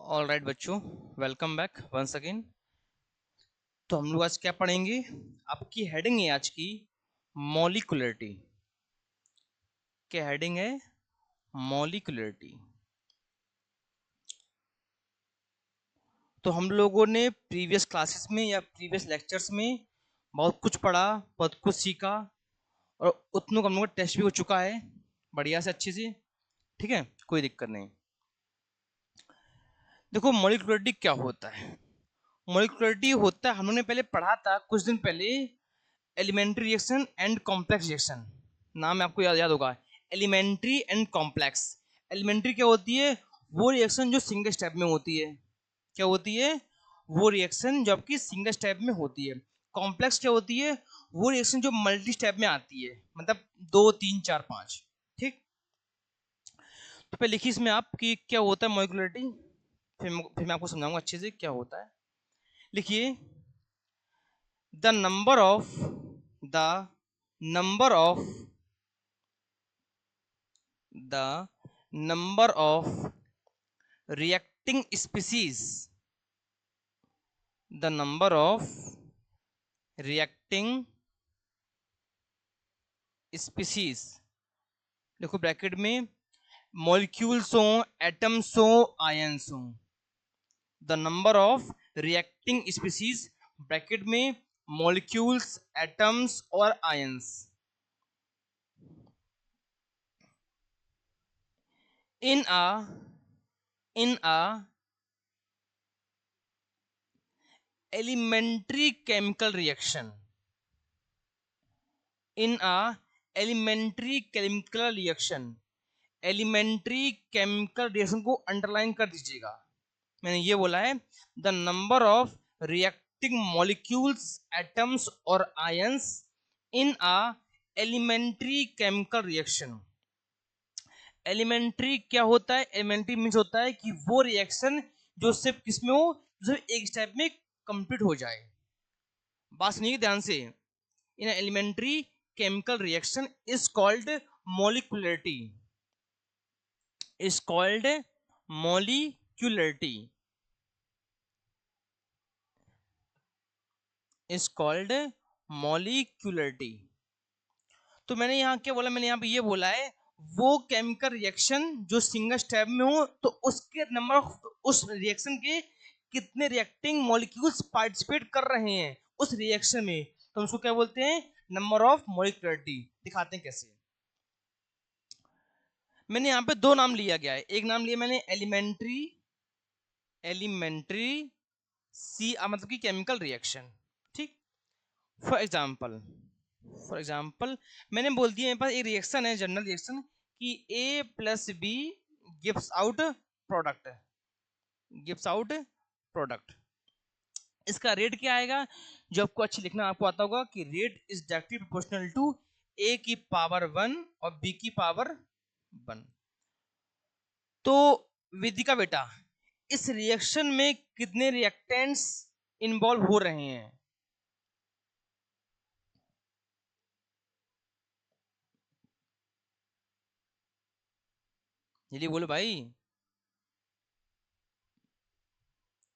All right बच्चों, welcome back once again. तो हम लोग आज क्या पढ़ेंगे? आपकी हेडिंग है आज की मॉलिक्यूलरिटी। क्या हेडिंग है? मॉलिक्यूलरिटी। तो हम लोगों ने प्रीवियस क्लासेस में या प्रीवियस लेक्चर्स में बहुत कुछ पढ़ा, बहुत कुछ सीखा और उतनों का हम लोग का टेस्ट भी हो चुका है बढ़िया से, अच्छे से। ठीक है, कोई दिक्कत नहीं। देखो मॉलिक्यूलरिटी क्या होता है। मॉलिक्यूलरिटी होता है, हम लोगों ने पहले पढ़ा था कुछ दिन पहले, elementary reaction and complex reaction. नाम आपको याद होगा, एलिमेंट्री एंड कॉम्प्लेक्स। एलिमेंट्री क्या होती है? वो रिएक्शन जो सिंगल स्टेप में होती है। क्या होती है? वो रिएक्शन जो आपकी सिंगल स्टेप में होती है। कॉम्प्लेक्स क्या होती है? वो रिएक्शन जो मल्टी स्टेप में आती है, मतलब 2 3 4 5। ठीक, तो पहले लिखिए इसमें आप कि क्या होता है मॉलिक्यूलरिटी, फिर मैं आपको समझाऊंगा अच्छे से क्या होता है। लिखिए, the number of the number of the number of reacting species, the number of reacting species, देखो ब्रैकेट में मॉलिक्यूल्स हो, एटम्स हो, आयंस हो, the number of reacting species, bracket में मॉलिक्यूल्स, एटम्स और ions, in a elementary chemical reaction, in a elementary chemical reaction। Elementary chemical reaction को underline कर दीजिएगा। मैंने ये बोला है, the number of reacting molecules, atoms और ions in a elementary chemical reaction. Elementary क्या होता है? एलिमेंट्री मीन्स होता है कि वो रिएक्शन जो सिर्फ किसमें हो, जो सिर्फ एक स्टेप में कंप्लीट हो जाए। बात सुनिए ध्यान से। In elementary chemical reaction is called molecularity, is called molecularity, is called molecularity। तो मैंने यहाँ क्या बोला? मैंने यहाँ पे ये बोला है, वो केमिकल रिएक्शन जो सिंगल स्टेप में हो, तो उसके नंबर ऑफ, उस रिएक्शन के कितने रिएक्टिंग मॉलिक्यूल्स पार्टिसिपेट कर रहे हैं उस रिएक्शन में, तो उसको क्या बोलते हैं? Number of molecularity. दिखाते हैं कैसे। मैंने यहाँ पे दो नाम लिया गया है। एक नाम लिया मैंने एलिमेंट्री, एलिमेंट्री सी मतलब कि केमिकल रिएक्शन। ठीक, फॉर एग्जाम्पल, फॉर एग्जाम्पल मैंने बोल दिया मेरे पास एक रिएक्शन है, जनरल रिएक्शन, कि A plus B gives out product, gives out product. इसका रेट क्या आएगा? जो आपको अच्छी लिखना आपको आता होगा कि rate is directly proportional to A की पावर 1 और बी की पावर 1। तो विदिका बेटा, इस रिएक्शन में कितने रिएक्टेंट्स इन्वॉल्व हो रहे हैं? जल्दी बोलो भाई।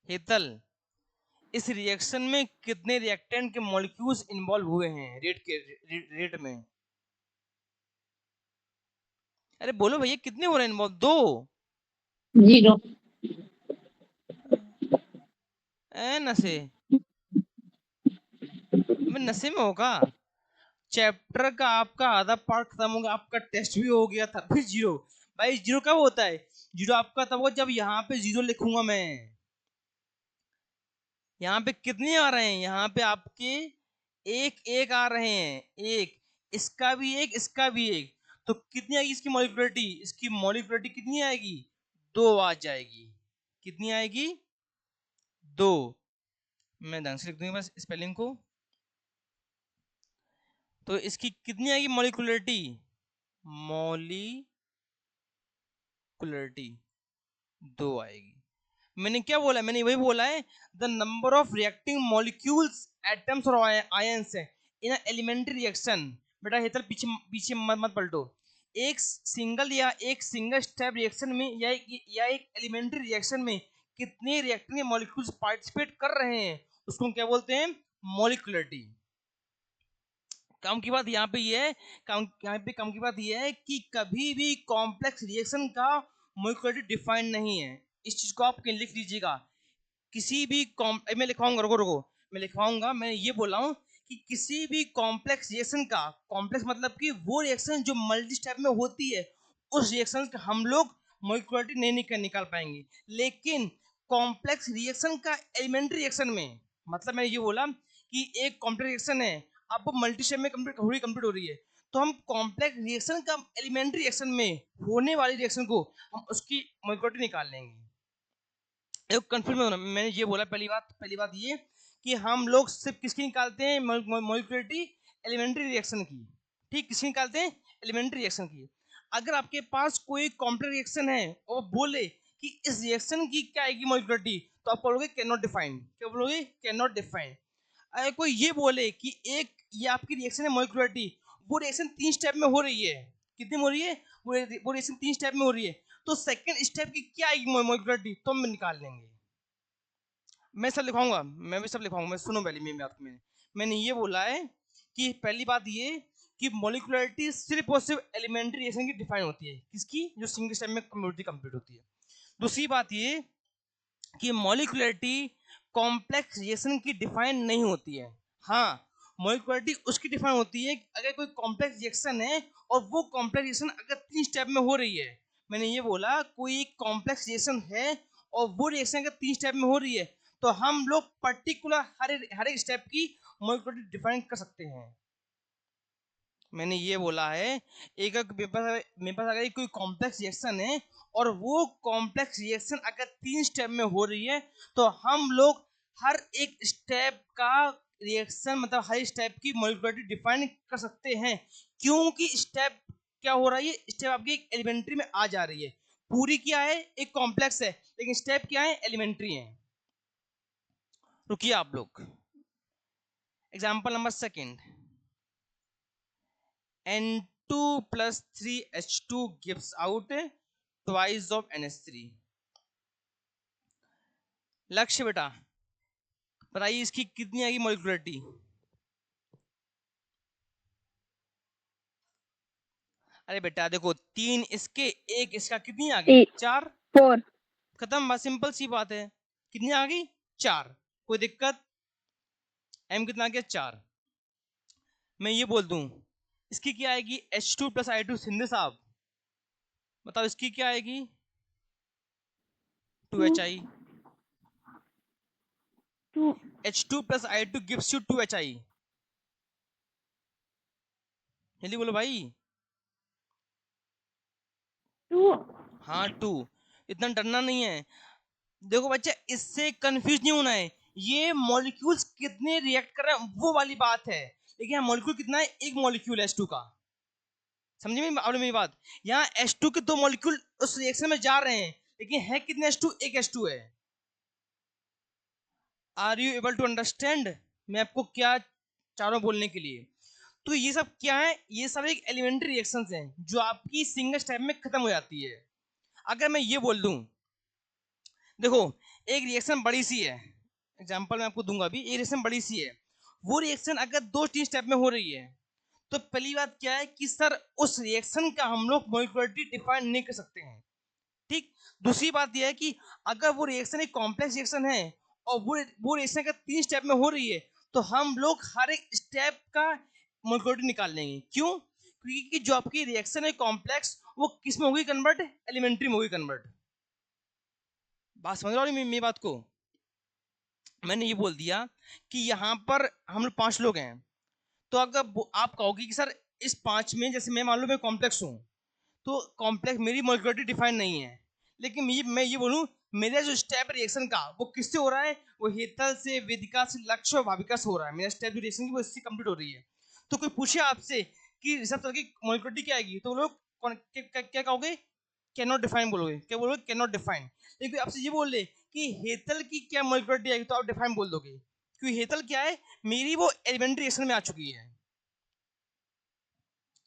हेतल, इस रिएक्शन में कितने रिएक्टेंट के मॉलिक्यूल्स इन्वॉल्व हुए हैं रेट में? अरे बोलो भैया, कितने हो रहे हैं इन्वॉल्व? 2? 0। नशे में, नशे में होगा। चैप्टर का आपका आधा पार्ट खत्म हो गया, आपका टेस्ट भी हो गया था, फिर 0? भाई 0 कब होता है? 0 आपका तब होगा जब यहाँ पे 0 लिखूंगा मैं। यहाँ पे कितने आ रहे हैं? यहाँ पे आपके एक एक आ रहे हैं, एक, इसका भी एक, इसका भी एक। तो कितनी आएगी इसकी मॉलिक्यूलरिटी? इसकी मॉलिक्यूलरिटी कितनी आएगी? 2 आ जाएगी। कितनी आएगी? 2। मैं ढंग से लिख दूंगा बस स्पेलिंग को। तो इसकी कितनी आएगी मॉलिक्यूलरिटी? मॉलिक्यूलरिटी 2 आएगी। मैंने क्या बोला? मैंने वही बोला है, the number of reacting molecules, atoms और आयंस है इन एलिमेंट्री रिएक्शन। बेटा हेतल पीछे पीछे मत पलटो। एक सिंगल स्टेप रिएक्शन में या एक एलिमेंट्री रिएक्शन में कितने रिएक्टर के मॉलिक्यूल्स पार्टिसिपेट कर रहे हैं उसको हम क्या बोलते हैं, मॉलिक्यूलरिटी। काम की बात यहाँ पे ये है, काम की बात ये है कि कभी भी कॉम्प्लेक्स रिएक्शन का मॉलिक्यूलरिटी डिफाइन नहीं है। इस चीज को आप लिख लीजिएगा। किसी भी मैं लिखवाऊंगा, रुको रुको मैं लिखवाऊंगा। मैं ये बोल रहा हूँ कि किसी भी कॉम्प्लेक्स रिएक्शन का, कॉम्प्लेक्स मतलब कि वो रिएक्शन जो मल्टी स्टेप में होती है, उस रिएक्शन का हम लोग मॉलिक्यूलरिटी नहीं निकाल पाएंगे। लेकिन कॉम्प्लेक्स रिएक्शन का एलिमेंट्री रिएक्शन में, मतलब मैं ये बोला कि एक कॉम्प्लेक्स रिएक्शन है, अब वो मल्टी स्टेप में कंप्लीट हो रही है, तो हम कॉम्प्लेक्स रिएक्शन का एलिमेंट्री रिएक्शन में होने वाली रिएक्शन को हम उसकी मॉलिक्यूलरिटी निकाल लेंगे। कंफ्यूज मत होना, मैंने ये बोला पहली बात ये कि हम लोग सिर्फ किसकी निकालते हैं, मॉलिक्यूलरिटी, एलिमेंट्री रिएक्शन की। ठीक, किसकी निकालते हैं, एलिमेंट्री रिएक्शन की। अगर आपके पास कोई कॉम्प्लेक्स रिएक्शन है और बोले कि इस रिएक्शन की क्या आएगी मॉलिक्यूलरिटी, तो आप बोलोगे कैन नॉट डिफाइन। क्या बोलोगे, कैन नॉट डिफाइन। अगर कोई ये बोले कि एक ये आपकी रिएक्शन है मॉलिक्यूलरिटी, वो रिएक्शन 3 स्टेप में हो रही है, कितनी में हो रही है, वो रिएक्शन 3 स्टेप में हो रही है, तो सेकंड स्टेप की क्या आएगी मॉलिक्यूलरिटी, तो हम निकाल लेंगे। मैं सब लिखाऊंगा, मैं भी सब लिखाऊंगा। मैं सुनो पहले मेरी बात, मैंने ये बोला है कि पहली बात ये कि मॉलिक्यूलरिटी सिर्फ और सिर्फ एलिमेंट्री रिएक्शन की डिफाइन होती है, किसकी, जो सिंगल स्टेप में कंप्लीट होती है। दूसरी बात ये कि मॉलिक्यूलरिटी कॉम्प्लेक्स रिएक्शन की डिफाइन नहीं होती है। हाँ, मॉलिक्यूलरिटी उसकी डिफाइन होती है अगर कोई कॉम्प्लेक्स रिएक्शन है और वो कॉम्प्लेक्स रिएक्शन अगर 3 स्टेप में हो रही है। मैंने ये बोला कोई कॉम्प्लेक्स रिएक्शन है और वो रिएक्शन अगर 3 स्टेप में हो रही है, तो हम लोग पर्टिकुलर हर एक स्टेप की मॉलिक्यूलरिटी डिफाइन कर सकते हैं। मैंने ये बोला है एक मेरे पास अगर कोई कॉम्प्लेक्स रिएक्शन है और वो कॉम्प्लेक्स रिएक्शन अगर 3 स्टेप में हो रही है, तो हम लोग हर एक स्टेप का रिएक्शन, मतलब हर स्टेप की मॉलिक्यूलरिटी डिफाइन कर सकते हैं। क्योंकि स्टेप क्या हो रहा है, स्टेप आपकी एक एलिमेंट्री में आ जा रही है। पूरी क्या है, एक कॉम्प्लेक्स है, लेकिन स्टेप क्या है, एलिमेंट्री है। रुकिए आप लोग, example number second, N2 plus 3H2 gives out twice of NH3। लक्ष्य बेटा बताइए इसकी कितनी आएगी मॉलिक्यूलरिटी। अरे बेटा देखो, 3 इसके, 1 इसका, कितनी आ गई, 4। 4 खत्म, बस सिंपल सी बात है। कितनी आ गई, 4। कोई दिक्कत, M कितना आ गया, 4। मैं ये बोल दूं इसकी क्या आएगी, H2 plus I2। सिंधे साहब बताओ इसकी क्या आएगी, 2HI। 2 H2 plus I2 gives you 2HI। जल्दी बोलो भाई। 2 हाँ 2। इतना डरना नहीं है। देखो बच्चे, इससे कंफ्यूज नहीं होना है। ये मॉलिक्यूल्स कितने रिएक्ट कर रहे हैं वो वाली बात है, लेकिन यहाँ मॉलिक्यूल कितना है, एक मॉलिक्यूल है H2 का। समझे मेरी बात, यहाँ H2 के 2 मॉलिक्यूल उस रिएक्शन में जा रहे हैं, लेकिन है कितने H2, एक H2 है। Are you able to understand मैं आपको क्या चाह रहा हूं बोलने के लिए। तो ये सब क्या है, ये सब एक एलिमेंट्री रिएक्शंस हैं जो आपकी सिंगल स्टेप में खत्म हो जाती है। अगर मैं ये बोल दूं, देखो एक रिएक्शन बड़ी सी है, एग्जांपल मैं आपको दूंगा अभी, एक रिएक्शन बड़ी सी है, वो रिएक्शन अगर 2-3 स्टेप में हो रही है, तो पहली बात क्या है कि सर उस रिएक्शन का हम लोग मॉलिक्यूलरिटी डिफाइन नहीं कर सकते हैं। ठीक, दूसरी बात यह है कि अगर वो रिएक्शन एक कॉम्प्लेक्स रिएक्शन है और वो रिएक्शन अगर 3 स्टेप में हो रही है, तो हम लोग हर एक स्टेप का मॉलिक्यूलरिटी निकाल लेंगे। क्यों, क्योंकि जो आपकी रिएक्शन है कॉम्प्लेक्स, वो किस में होगी कन्वर्ट, एलिमेंट्री में होगी कन्वर्ट। बात समझ रहे हो मेरी बात को। मैंने ये बोल दिया कि यहाँ पर हम लोग 5 लोग हैं, तो अगर आप कहोगे कि सर इस 5 में, जैसे मैं मान लो मैं कॉम्प्लेक्स हूँ, तो कॉम्प्लेक्स मेरी मॉलिक्यूलरिटी डिफाइन नहीं है, लेकिन मैं ये बोलूँ मेरा जो स्टेप रिएक्शन का वो किससे हो रहा है, वो हेतल से, वेदिका से, लक्ष्य और भाविका से हो रहा है। मेरा स्टेप रिएक्शन की वो इससे कंप्लीट हो रही है। तो कोई पूछे आपसे कि सब तरह की मॉलिक्यूलरिटी क्या आएगी, तो लोग क्या कहोगे, कैन नॉट डिफाइन बोलोगे। क्या बोलोगे, कैन नॉट डिफाइन। लेकिन आपसे ये बोल ले कि हेतल की क्या मॉलिक्यूलरिटी आएगी, तो आप डिफाइन बोल दोगे, क्योंकि हेतल क्या है, मेरी वो एलिमेंट्री रिएक्शन में आ चुकी है।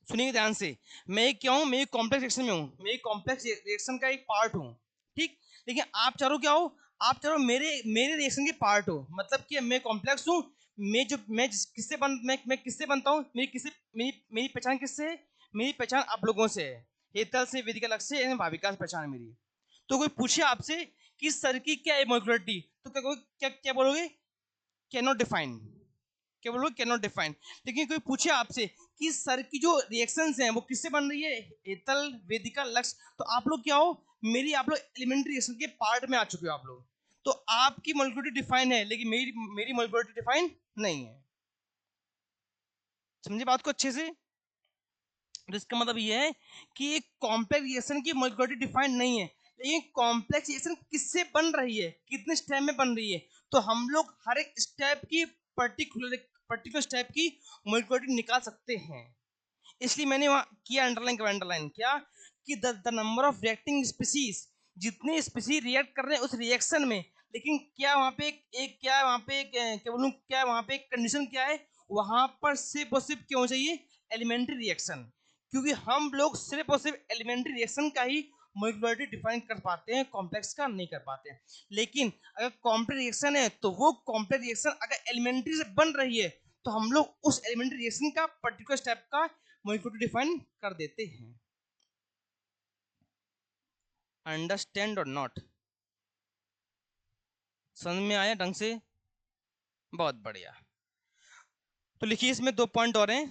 सुनिए ध्यान से, मैं क्या हूं, मैं कॉम्प्लेक्स रिएक्शन में हूं, मैं कॉम्प्लेक्स रिएक्शन का एक पार्ट हूं। ठीक, लेकिन आप चारों क्या हो, आप चलो मेरे मेरे रिएक्शन के पार्ट हो, मतलब कि मैं कॉम्प्लेक्स हूँ, मैं किससे मैं किससे बनता हूँ, मेरी पहचान किससे है, मेरी पहचान आप लोगों से है, हेतल से, वेदिका लक्ष्य से एवं भाविका से पहचान है मेरी। तो कोई पूछे आपसे कि सर की क्या है मोलिकुलरिटी, तो क्या बोलोगे, कैन नॉट डिफाइन, क्या बोलोगे, कैन नॉट डिफाइन। लेकिन कोई पूछे आपसे कि सर की जो रिएक्शंस हैं वो किससे बन रही है, हेतल, वेदिका, लक्ष्य, तो आप लोग क्या हो, आप लोग एलिमेंट्री रिएक्शन के पार्ट में आ चुके हो आप लोग। तो आपकी मोलिकुलरिटी डिफाइन है, लेकिन मेरी मोलिकुलरिटी डिफाइन नहीं है। समझे बात को अच्छे से। तो इसका मतलब ये है कि एक कॉम्प्लेक्स रिएक्शन की मोलिकुलरिटी डिफाइन नहीं है, लेकिन कॉम्प्लेक्स रिएक्शन किससे बन रही है, कितने स्टेप में बन रही है, तो हम लोग हर एक स्टेप की पर्टिकुलर स्टेप की मोलिकुलरिटी निकाल सकते हैं। इसलिए मैंने वहां किया अंडरलाइन क्या, कि the number of reacting species, जितने स्पीसीज रिएक्ट कर रहे हैं उस रिएक्शन में, लेकिन क्या वहां पे क्या वहां पे क्या बोलूं, क्या वहां पे कंडीशन क्या है, वहां पर सिर्फ और सिर्फ क्यों चाहिए, एलिमेंट्री रिएक्शन। क्योंकि हम लोग सिर्फ और सिर्फ एलिमेंट्री रिएक्शन का ही मोलिकुलरिटी डिफाइन कर पाते हैं, कॉम्प्लेक्स का नहीं कर पाते हैं। लेकिन अगर कॉम्प्लेक्स रिएक्शन है तो वो कॉम्प्लेक्स रिएक्शन अगर एलिमेंट्री से बन रही है तो हम लोग उस एलिमेंट्री रिएक्शन का पर्टिकुलर स्टेप का मोलिकुलरिटी डिफाइन कर देते हैं। अंडरस्टैंड और नॉट, समझ में आया ढंग से, बहुत बढ़िया। तो लिखिए इसमें 2 पॉइंट और हैं।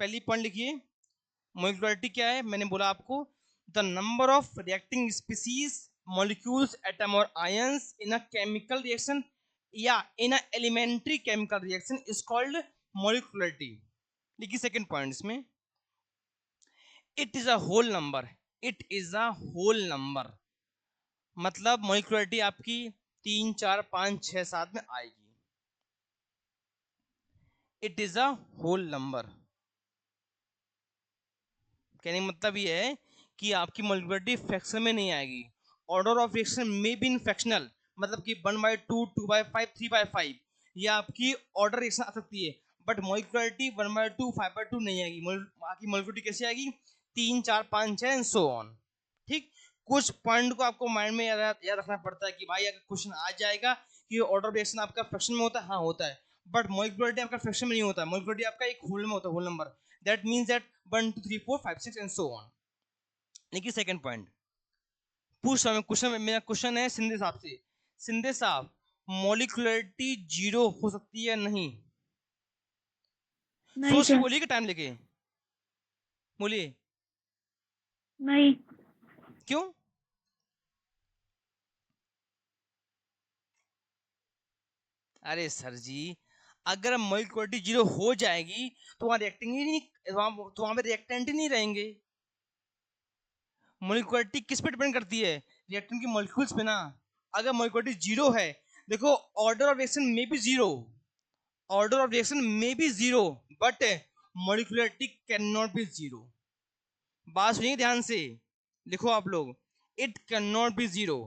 पहली पॉइंट लिखिए, मोलिकुलरिटी क्या है, मैंने बोला आपको, the number of reacting species, molecules, atom और ions in a chemical reaction या in a elementary chemical reaction is called molecularity. लिखिए सेकंड पॉइंट इसमें, it is a whole number, it is a whole number, मतलब molecularity आपकी 3 4 5 6 7 में आएगी। It is a whole number, कहने का मतलब ये है कि आपकी मोलिकुलरिटी फ्रैक्शन में नहीं आएगी। ऑर्डर ऑफ रिएक्शन में भी इन फ्रैक्शनल, मतलब कि 1/2, 2/5, 3/5, ये आपकी ऑर्डर रिएक्शन आ सकती है, बट मोलिकुलरिटी 1/2, 5/2 नहीं आएगी। आपकी मोलिकुलरिटी कैसे आएगी, 3 4 5 6 एंड सो ऑन। ठीक, कुछ पॉइंट को आपको माइंड में याद रखना पड़ता है कि भाई अगर क्वेश्चन आ जाएगा कि ऑर्डर ऑफ रिएक्शन आपका फ्रैक्शन में होता है, हाँ होता है, बट मोलिकुलरिटी आपका फ्रैक्शन में नहीं होता, मोलिकुलरिटी आपका एक होल में होता है, whole number. That means that 1 2 3 4 5 6 and so on. देखिए सेकंड पॉइंट, पूछ रहा हूँ क्वेश्चन, मेरा क्वेश्चन है सिंधे साहब से, सिंधे साहब मोलिकुलरिटी 0 हो सकती है नहीं, नहीं सोच के सर, बोलिए कि टाइम लेके बोलिए, नहीं। क्यों। अरे सर जी, अगर मोलिकुलरिटी 0 हो जाएगी तो वहां रिएक्टिंग ही नहीं, वहां पे रिएक्टेंट ही नहीं रहेंगे। मोलिकुलरिटी किस पे डिपेंड करती है, रिएक्टेंट की मॉलिक्यूल्स पे ना। अगर मोलिकुलरिटी 0 है, देखो ऑर्डर ऑफ रिएक्शन में भी 0, ऑर्डर ऑफ रिएक्शन में भी 0, but molecularity can not be 0। बात सुनिए ध्यान से, लिखो आप लोग, it can not be 0,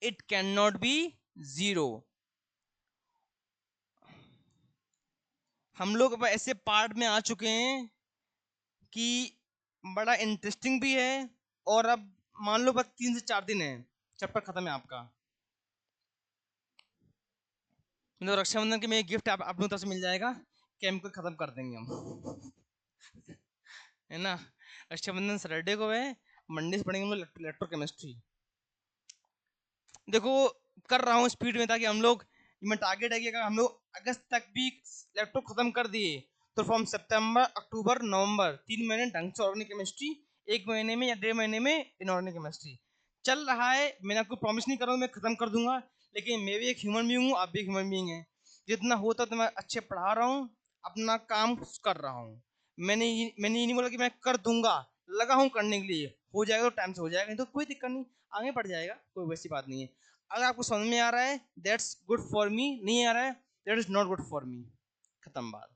it can not be 0। हम लोग अब ऐसे पार्ट में आ चुके हैं कि बड़ा इंटरेस्टिंग भी है, और अब मान लो बस 3 से 4 दिन है, चैप्टर खत्म है आपका, मतलब रक्षाबंधन के में गिफ्ट आप लोगों की तरफ से मिल जाएगा, केमिकल खत्म कर देंगे हम है ना। रक्षाबंधन सैटरडे को है, मंडे से पढ़ेंगे हम लोग इलेक्ट्रोकेमिस्ट्री। देखो कर रहा हूँ स्पीड में, ताकि हम लोग, मैं टारगेट है कि अगर हम लोग अगस्त तक भी लैपटॉप खत्म कर दिए तो फ्रॉम सितंबर अक्टूबर नवंबर 3 महीने ढंग से ऑर्गेनिक केमिस्ट्री, 1 महीने में या 1.5 महीने में इनऑर्गेनिक केमिस्ट्री चल रहा है। मैंने आपको प्रॉमिस नहीं कर रहा हूँ मैं खत्म कर दूंगा, लेकिन मैं भी एक ह्यूमन बीइंग हूँ, आप भी एक ह्यूमन बीइंग है, जितना होता तो मैं अच्छे पढ़ा रहा हूँ, अपना काम कर रहा हूँ। मैंने ये नहीं बोला कि मैं कर दूंगा, लगा हूँ करने के लिए, हो जाएगा तो टाइम से हो जाएगा, नहीं तो कोई दिक्कत नहीं, आगे बढ़ जाएगा, कोई वैसी बात नहीं है। अगर आपको समझ में आ रहा है दैट्स गुड फॉर मी, नहीं आ रहा है that is not good for me, खत्म बात।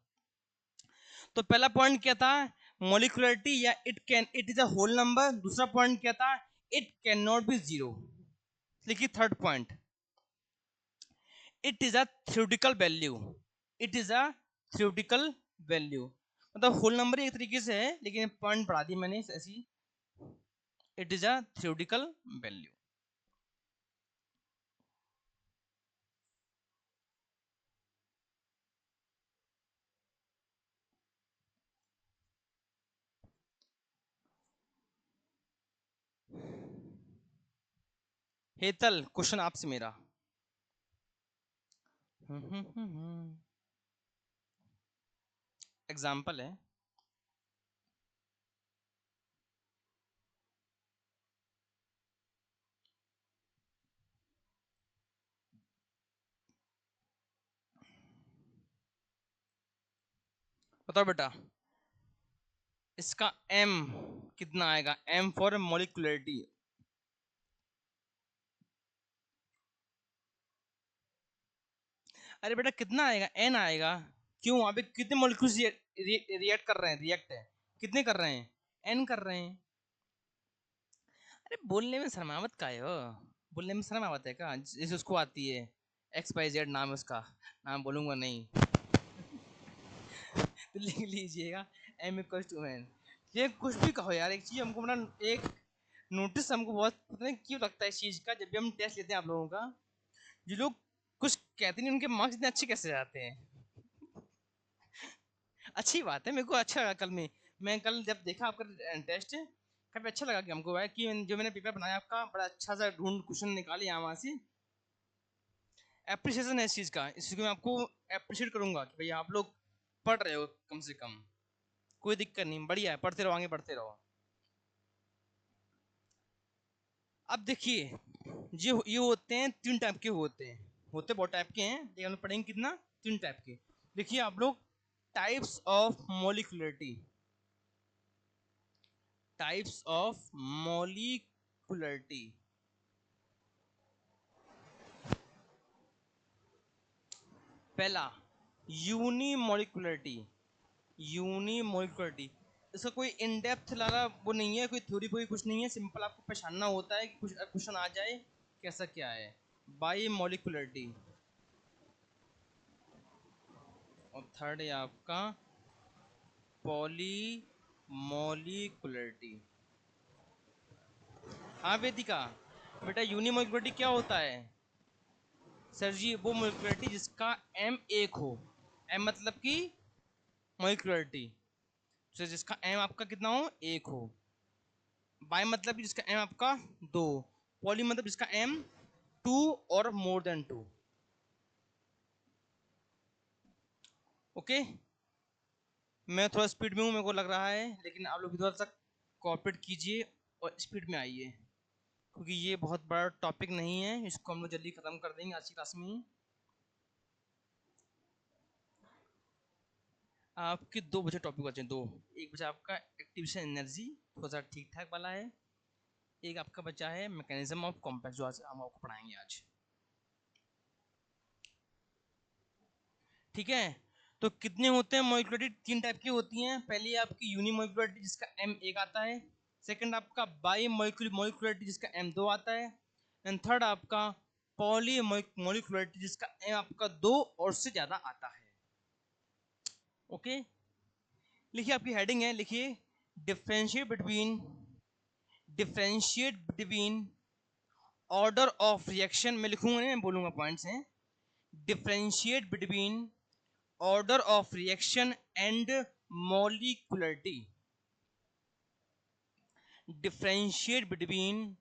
तो पहला पॉइंट क्या था, मोलिकुलरिटी या it is a whole number. दूसरा पॉइंट क्या था, इट कैन नॉट बी 0। लिखिए third point, it is a theoretical value, it is a theoretical value, मतलब होल नंबर एक तरीके से है, लेकिन पॉइंट बढ़ा दी मैंने ऐसी, it is a theoretical value. Hetal, question आपसे मेरा। एग्जाम्पल है, बताओ बेटा, इसका m कितना आएगा? m for molecularity. अरे बेटा कितना आएगा? n आएगा। क्यों? वहां पे कितने मॉलिक्यूल्स रिएक्ट कर रहे हैं? रिएक्ट है कितने कर रहे हैं? n कर रहे हैं। अरे बोलने में शर्मावत का है हो? बोलने में शर्म आवत है क्या? जैसे उसको आती है, एक्स वाई जेड नाम है उसका, नाम बोलूंगा नहीं। तो लिख लीजिएगा m इक्वल टू n। ये कुछ भी कहो यार, एक चीज हमको मतलब एक नोटिस हमको बहुत पता नहीं क्यों लगता है इस चीज का, जब भी हम टेस्ट लेते हैं आप लोगों का, जो लोग कुछ कहते नहीं उनके मार्क्स इतने अच्छे कैसे आते हैं? अच्छी बात है, मेरे को अच्छा लगा कल में, मैं कल जब देखा आपका टेस्ट, काफी अच्छा लगा कि हमको है कि जो मैंने पेपर बनाया आपका बड़ा अच्छा सा ढूंढ क्वेश्चन निकाले यहाँ वहाँ से। एप्रिसिएशन है इस चीज का, इस चीज को मैं आपको अप्रिशिएट करूंगा कि भैया आप लोग पढ़ रहे हो कम से कम। कोई दिक्कत नहीं, बढ़िया है, पढ़ते रहो, आगे बढ़ते रहो। अब देखिए, ये होते हैं तीन टाइप के, होते बहुत टाइप के हैं, लेकिन हम लोग पढ़ेंगे कितना? तीन टाइप के। देखिए आप लोग, types of molecularity, types of molecularity. पहला, यूनिमोलिकुलरिटी। यूनिमोलिकुलरिटी, इसका कोई इन डेप्थ लाला वो नहीं है, कोई थ्योरी कोई कुछ नहीं है, सिंपल आपको पहचानना होता है कि कुछ क्वेश्चन आ जाए कैसा क्या है। By molecularity. और थर्ड है आपका पॉली मोलिकुलरिटी। हाँ वेदिका, बेटा यूनिमोलिकुलरिटी क्या होता है? सर जी वो मोलिकुलरिटी जिसका m एक हो, m मतलब कि मोलिकुलरिटी, तो जिसका m आपका कितना हो? एक हो। बाय मतलब कि जिसका m आपका दो। पॉली मतलब जिसका m टू और मोर देन टू। ओके, मैं थोड़ा स्पीड में हूँ मेरे को लग रहा है, लेकिन आप लोग थोड़ा सा कॉपरेट कीजिए और स्पीड में आइए, क्योंकि ये बहुत बड़ा टॉपिक नहीं है, इसको हम लोग जल्दी खत्म कर देंगे आज की क्लास में ही। आपके दो बचे टॉपिक बचे, दो। एक बचा आपका एक्टिवेशन एनर्जी, थोड़ा सा ठीक ठाक वाला है। एक आपका बचा है मैकेनिज्म ऑफ कॉम्प्लेक्स, जो आज हम आपको पढ़ाएंगे आज। ठीक है, तो कितने होते हैं मोलिकुलरिटी? तीन टाइप की होती हैं। पहली आपकी यूनिमोलिकुलरिटी जिसका m एक आता है। सेकंड आपका बाई मोलिकुलरिटी जिसका m दो आता है। एंड थर्ड आपका पॉली मोलिकुलरिटी जिसका m आपका दो और से ज्यादा आता है। ओके, लिखिए आपकी हेडिंग है, लिखिए differentiate between order of reaction. मैं लिखूंगा नहीं, मैं बोलूंगा पॉइंट्स हैं। Differentiate between order of reaction and molecularity. Differentiate between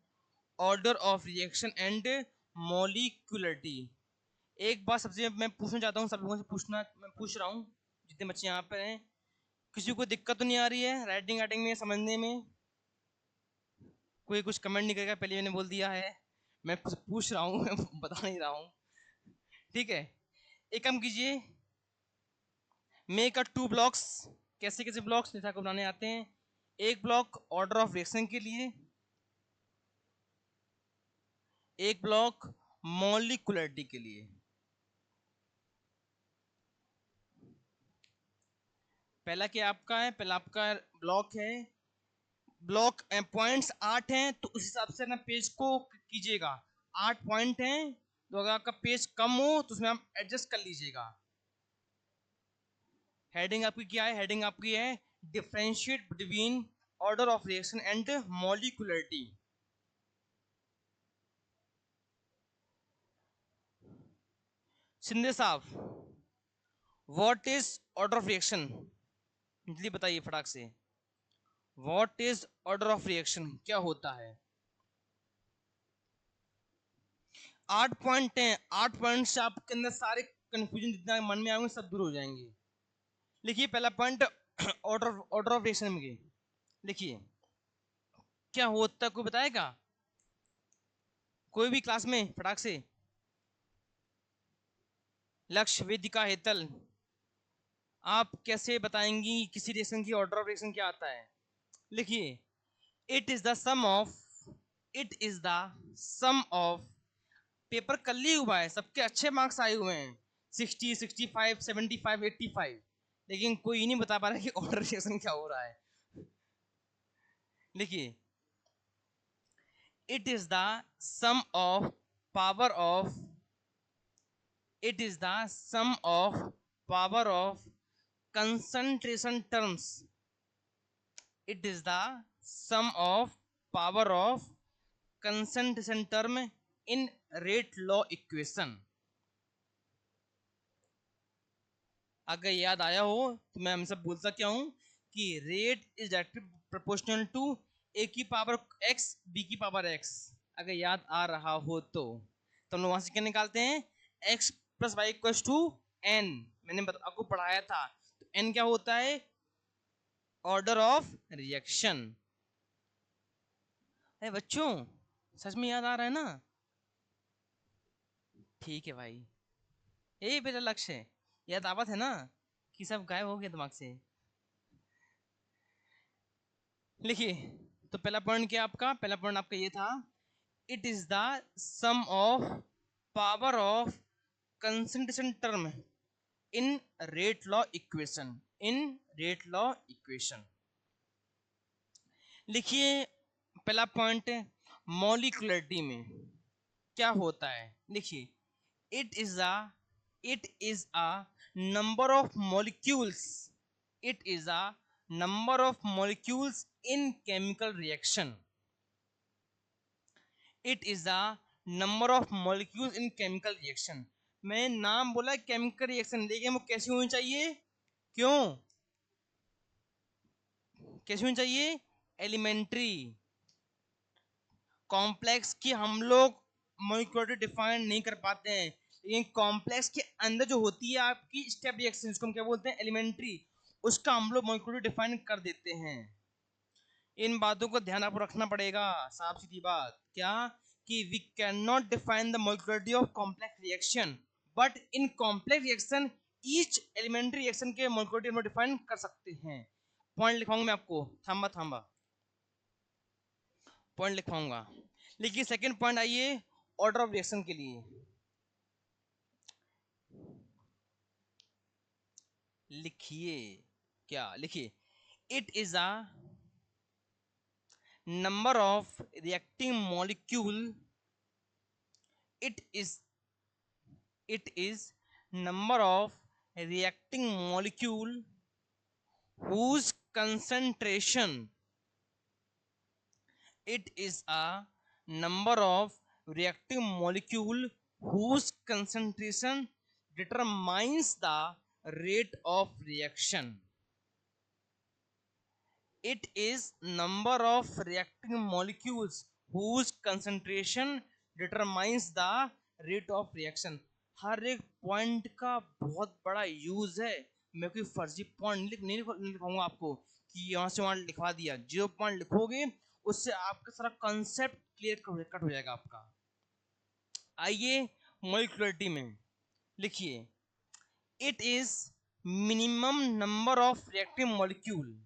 order of reaction and molecularity. एक बात सबसे मैं पूछना चाहता हूँ, सब लोगों से पूछना, मैं पूछ रहा हूँ जितने बच्चे यहाँ पर हैं, किसी को दिक्कत तो नहीं आ रही है राइटिंग राइटिंग में समझने में? कोई कुछ कमेंट नहीं करेगा, पहले मैंने बोल दिया है, मैं पूछ रहा हूँ, मैं बता नहीं रहा हूँ। ठीक है, एक काम कीजिए, मेक अ टू ब्लॉक्स। कैसे कैसे ब्लॉक्स नेता को बनाने आते हैं? एक ब्लॉक ऑर्डर ऑफ रिएक्शन के लिए, एक ब्लॉक मॉलिकुलरिटी के लिए। पहला क्या आपका है? पहला आपका ब्लॉक है, ब्लॉक पॉइंट्स 8 हैं, तो उस हिसाब से ना पेज को कीजिएगा। 8 पॉइंट हैं, तो अगर आपका पेज कम हो तो उसमें आप एडजस्ट कर लीजिएगा। हेडिंग आपकी क्या है? हेडिंग आपकी है differentiate between order of reaction and molecularity. Shinde साहब, what is order of reaction? जल्दी बताइए फटाक से, what is order of reaction, क्या होता है? 8 पॉइंट हैं, 8 पॉइंट से आपके अंदर सारे कंफ्यूजन जितना मन में आएंगे सब दूर हो जाएंगे। लिखिए पहला पॉइंट ऑर्डर ऑफ रिएक्शन में। लिखिए क्या होता है, कोई बताएगा? कोई भी क्लास में फटाक से। लक्ष्य, वेदिका, हेतल, आप कैसे बताएंगी किसी रिएक्शन की ऑर्डर ऑफ रिएक्शन क्या आता है? लिखिए it is the sum of, it is the sum of, paper कल ही हुआ है, सबके अच्छे मार्क्स आए हुए हैं, 60, 65, 75, 85, लेकिन कोई नहीं बता पा रहा कि ऑर्डर रिएक्शन क्या हो रहा है। लिखिए it is the sum of power of, it is the sum of power of concentration terms, it is the sum of power of concentration term in rate law equation। अगर याद आया हो तो मैं हमसे बोलता क्या हूं कि rate is directly proportional to A की पावर एक्स बी की पावर एक्स। अगर याद आ रहा हो तो हम लोग वहां से क्या निकालते हैं, x plus y equals to n. मैंने आपको पढ़ाया था, तो एन क्या होता है, ऑर्डर ऑफ रिएक्शन। अरे बच्चों सच में याद आ रहा है ना? ठीक है भाई, यही मेरा लक्ष्य है। याद आवत है ना कि सब गायब हो गया दिमाग से? लिखिए तो पहला पॉइंट क्या आपका, पहला पॉइंट आपका ये था, it is the sum of power of concentration term in rate law equation, in rate law equation. लिखिए पहला पॉइंट मॉलिक्यूलरिटी में क्या होता है। लिखिए it is a number of molecules, it is a number of molecules in chemical reaction, it is the number of molecules in chemical reaction. मैं नाम बोला केमिकल रिएक्शन, लेकिन वो कैसी होनी चाहिए, क्यों कैसी होनी चाहिए, एलिमेंट्री। कॉम्प्लेक्स की हम लोग मॉलिक्यूलर डिफाइन नहीं कर पाते हैं, लेकिन कॉम्प्लेक्स के अंदर जो होती है आपकी स्टेप रिएक्शन, जिसको हम क्या बोलते हैं, एलिमेंट्री, उसका हम लोग मॉलिक्यूलर डिफाइन कर देते हैं। इन बातों को ध्यान आपको रखना पड़ेगा, साफ सीधी बात क्या, कि we can not define the molecularity of complex reaction, but in complex reaction each elementary reaction के मॉलिक्यूलरिटी हम डिफाइन कर सकते हैं। पॉइंट लिखवाऊंगा मैं आपको, थांबा थांबा, पॉइंट लिखवाऊंगा। लिखिए सेकंड पॉइंट आइए ऑर्डर ऑफ रिएक्शन के लिए। लिखिए क्या, लिखिए it is a number of reacting molecule, it is number of reacting molecule whose concentration, it is a number of reacting molecule whose concentration determines the rate of reaction, it is number of reacting molecules whose concentration determines the rate of reaction। हर एक point का बहुत बड़ा use है। मैं कोई फर्जी point नहीं लिखाऊंगा आपको कि यहां से वहां लिखवा दिया। जो पॉइंट लिखोगे उससे आपका सारा कॉन्सेप्ट क्लियर कट हो जाएगा आपका। आइए मॉलिक्यूलरिटी में, लिखिए it is minimum number of reactive molecule,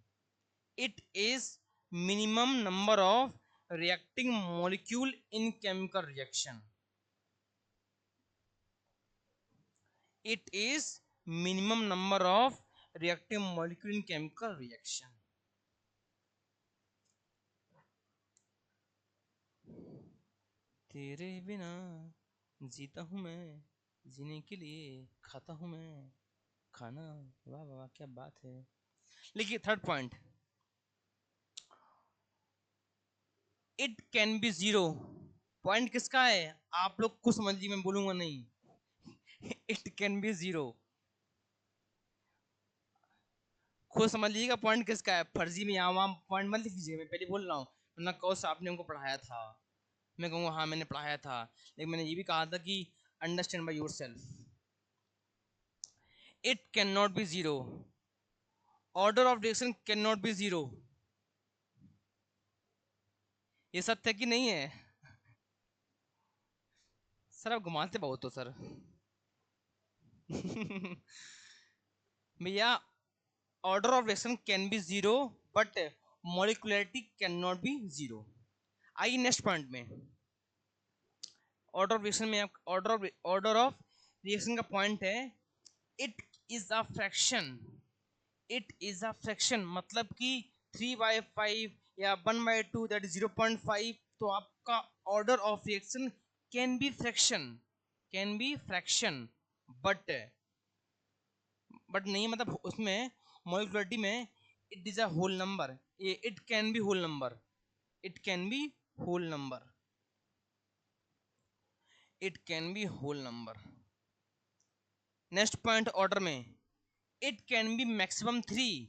it is minimum number of reacting molecule in chemical reaction, it is minimum number of reactive molecule in chemical reaction। तेरे बिना जीता हूं मैं, जीने के लिए खाता हूं मैं खाना, वाह वाह क्या बात है। लिखिए third point, it can be zero. Point किसका है, आप लोग कुछ समझ लीजिए, मैं बोलूंगा नहीं। इट कैन बी जीरो, खुद समझ लीजिएगा पॉइंट किसका है। फर्जी में यहाँ वहाँ पॉइंट मत लिख लीजिए, मैं पहले बोल रहा हूँ, वरना कौन सा आपने हमको पढ़ाया था। मैं कहूँगा हाँ मैंने पढ़ाया था, लेकिन मैंने ये भी कहा था कि understand by yourself. It can not be zero, order of reaction can not be zero. ये सत्य है कि नहीं है? सर आप घुमाते बहुत हो सर। भैया order of reaction can be zero but molecularity can not be zero. आइए नेक्स्ट पॉइंट में, ऑर्डर ऑफ रिएक्शन में ऑर्डर ऑफ रिएक्शन का पॉइंट है it is a fraction. It is a fraction मतलब कि 3/5 या 1/2 दैट इज 0.5, तो आपका order of reaction can be fraction, can be fraction, but नहीं मतलब उसमें मॉलिक्युलरिटी में it is a whole number, it can be whole number, it can be whole number, it can be whole number. Next point order में, it can be maximum 3,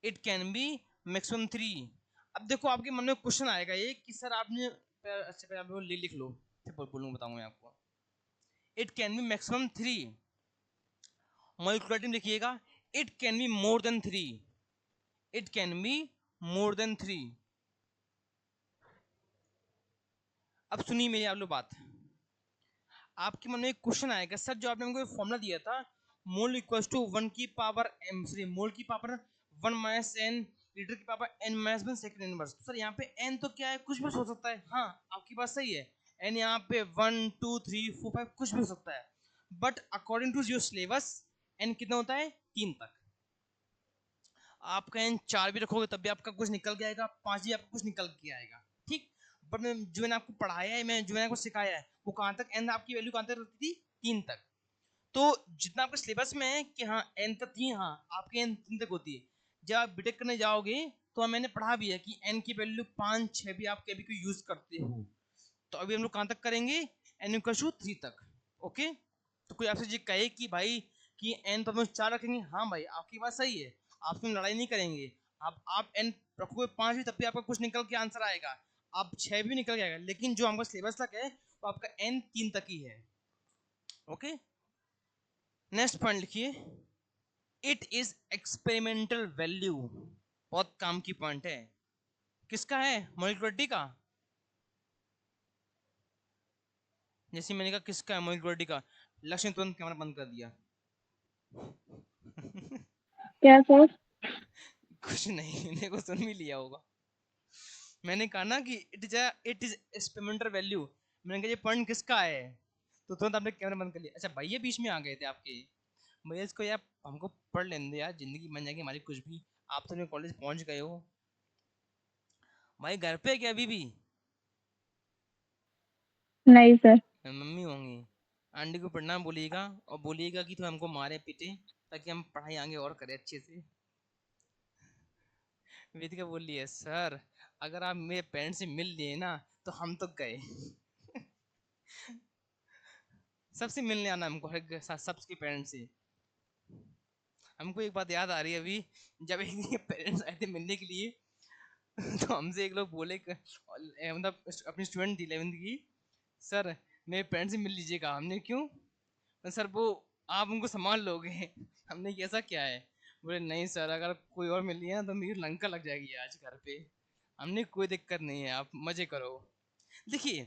it can be maximum 3। अब देखो आपके मन में question आएगा ये कि sir आपने, अच्छा पहले आप वो लिख लो फिर बोलूंगा, बताऊंगा मैं आपको। इट कैन बी मैक्सिमम 3, मॉलिक्युलरिटी में लिखिएगा it can be more than 3, it can be more than 3। अब सुनिए मेरी आप लोग बात, आपके मन में एक क्वेश्चन आएगा सर जो आपने हमको फॉर्मूला दिया था, मोल इक्वल्स टू 1 की पावर m, सॉरी मोल की पावर 1 माइनस n, लीटर की power n minus 1 second inverse. Sir यहाँ पे n तो क्या है, कुछ भी हो सकता है। हाँ आपकी बात सही है, n यहाँ पे 1 2 3 4 5 कुछ भी हो सकता है, but according to your syllabus n कितना होता है 3 तक। आपका n 4 भी रखोगे तब भी आपका कुछ निकल के आएगा, 5 भी आपका कुछ निकल के आएगा, ठीक। बट मैं जो मैंने आपको पढ़ाया है, मैं जो मैंने आपको सिखाया है, वो कहाँ तक n आपकी वैल्यू कहाँ तक रहती थी 3 तक। तो जितना आपके सिलेबस में है कि हाँ n तक 3, हाँ आपकी n 3 तक होती है। जब आप बीटेक करने जाओगे तो मैंने पढ़ा भी है कि n की वैल्यू 5 6 भी आप कभी कोई यूज करते हो। तो अभी हम लोग कहाँ तक करेंगे, n इक्वल टू 3 तक। ओके, तो कोई आपसे ये कहे कि भाई कि n तो हम लोग 4 रखेंगे, हाँ भाई आपकी बात सही है, आपसे लड़ाई नहीं करेंगे। आप n रखोगे 5 भी तब भी आपका कुछ निकल के आंसर आएगा, आप 6 भी निकल के आएगा, लेकिन जो हमका सिलेबस तक है वो आपका n 3 तक ही है। ओके, नेक्स्ट पॉइंट लिखिए, इट इज एक्सपेरिमेंटल वैल्यू। बहुत काम की पॉइंट है, किसका है, मॉलिक्युलरिटी का। जैसे मैंने कहा किसका है, मॉलिक्युलरिटी का, लक्ष्य ने तुरंत कैमरा बंद कर दिया। क्या सर? कुछ नहीं, मेरे को सुन भी लिया होगा। मैंने कहा ना कि इट इज एक्सपेरिमेंटल वैल्यू, मैंने कहा ये पॉइंट किसका है, तो तुरंत आपने कैमरा बंद कर लिया। अच्छा भैया बीच में आ गए थे आपके, भैया इसको यार हमको पढ़ लेने दे यार, जिंदगी बन जाएगी हमारी कुछ भी। आप तो कॉलेज पहुंच गए हो भाई, घर पे क्या अभी भी? नहीं सर। मम्मी होंगी, आंटी को प्रणाम बोलिएगा और बोलिएगा कि तो हमको मारे पीटे ताकि हम पढ़ाई आगे और करें अच्छे से। वेदिका बोल रही है सर अगर आप मेरे पेरेंट्स से मिल लिए ना तो हम तो गए। सबसे मिलने आना हमको, हर सबके पेरेंट्स से। हमको एक बात याद आ रही है अभी, जब एक पेरेंट्स आए थे मिलने के लिए, तो हमसे एक लोग बोले मतलब अपनी स्टूडेंट थी 11th की, सर मेरे पेरेंट्स से मिल लीजिएगा। हमने क्यों, सर वो आप उनको संभाल लोगे। हमने कि ऐसा क्या है, बोले नहीं सर अगर कोई और मिल लिया तो मेरी लंका लग जाएगी आज घर पे। हमने कोई दिक्कत नहीं है, आप मजे करो। देखिए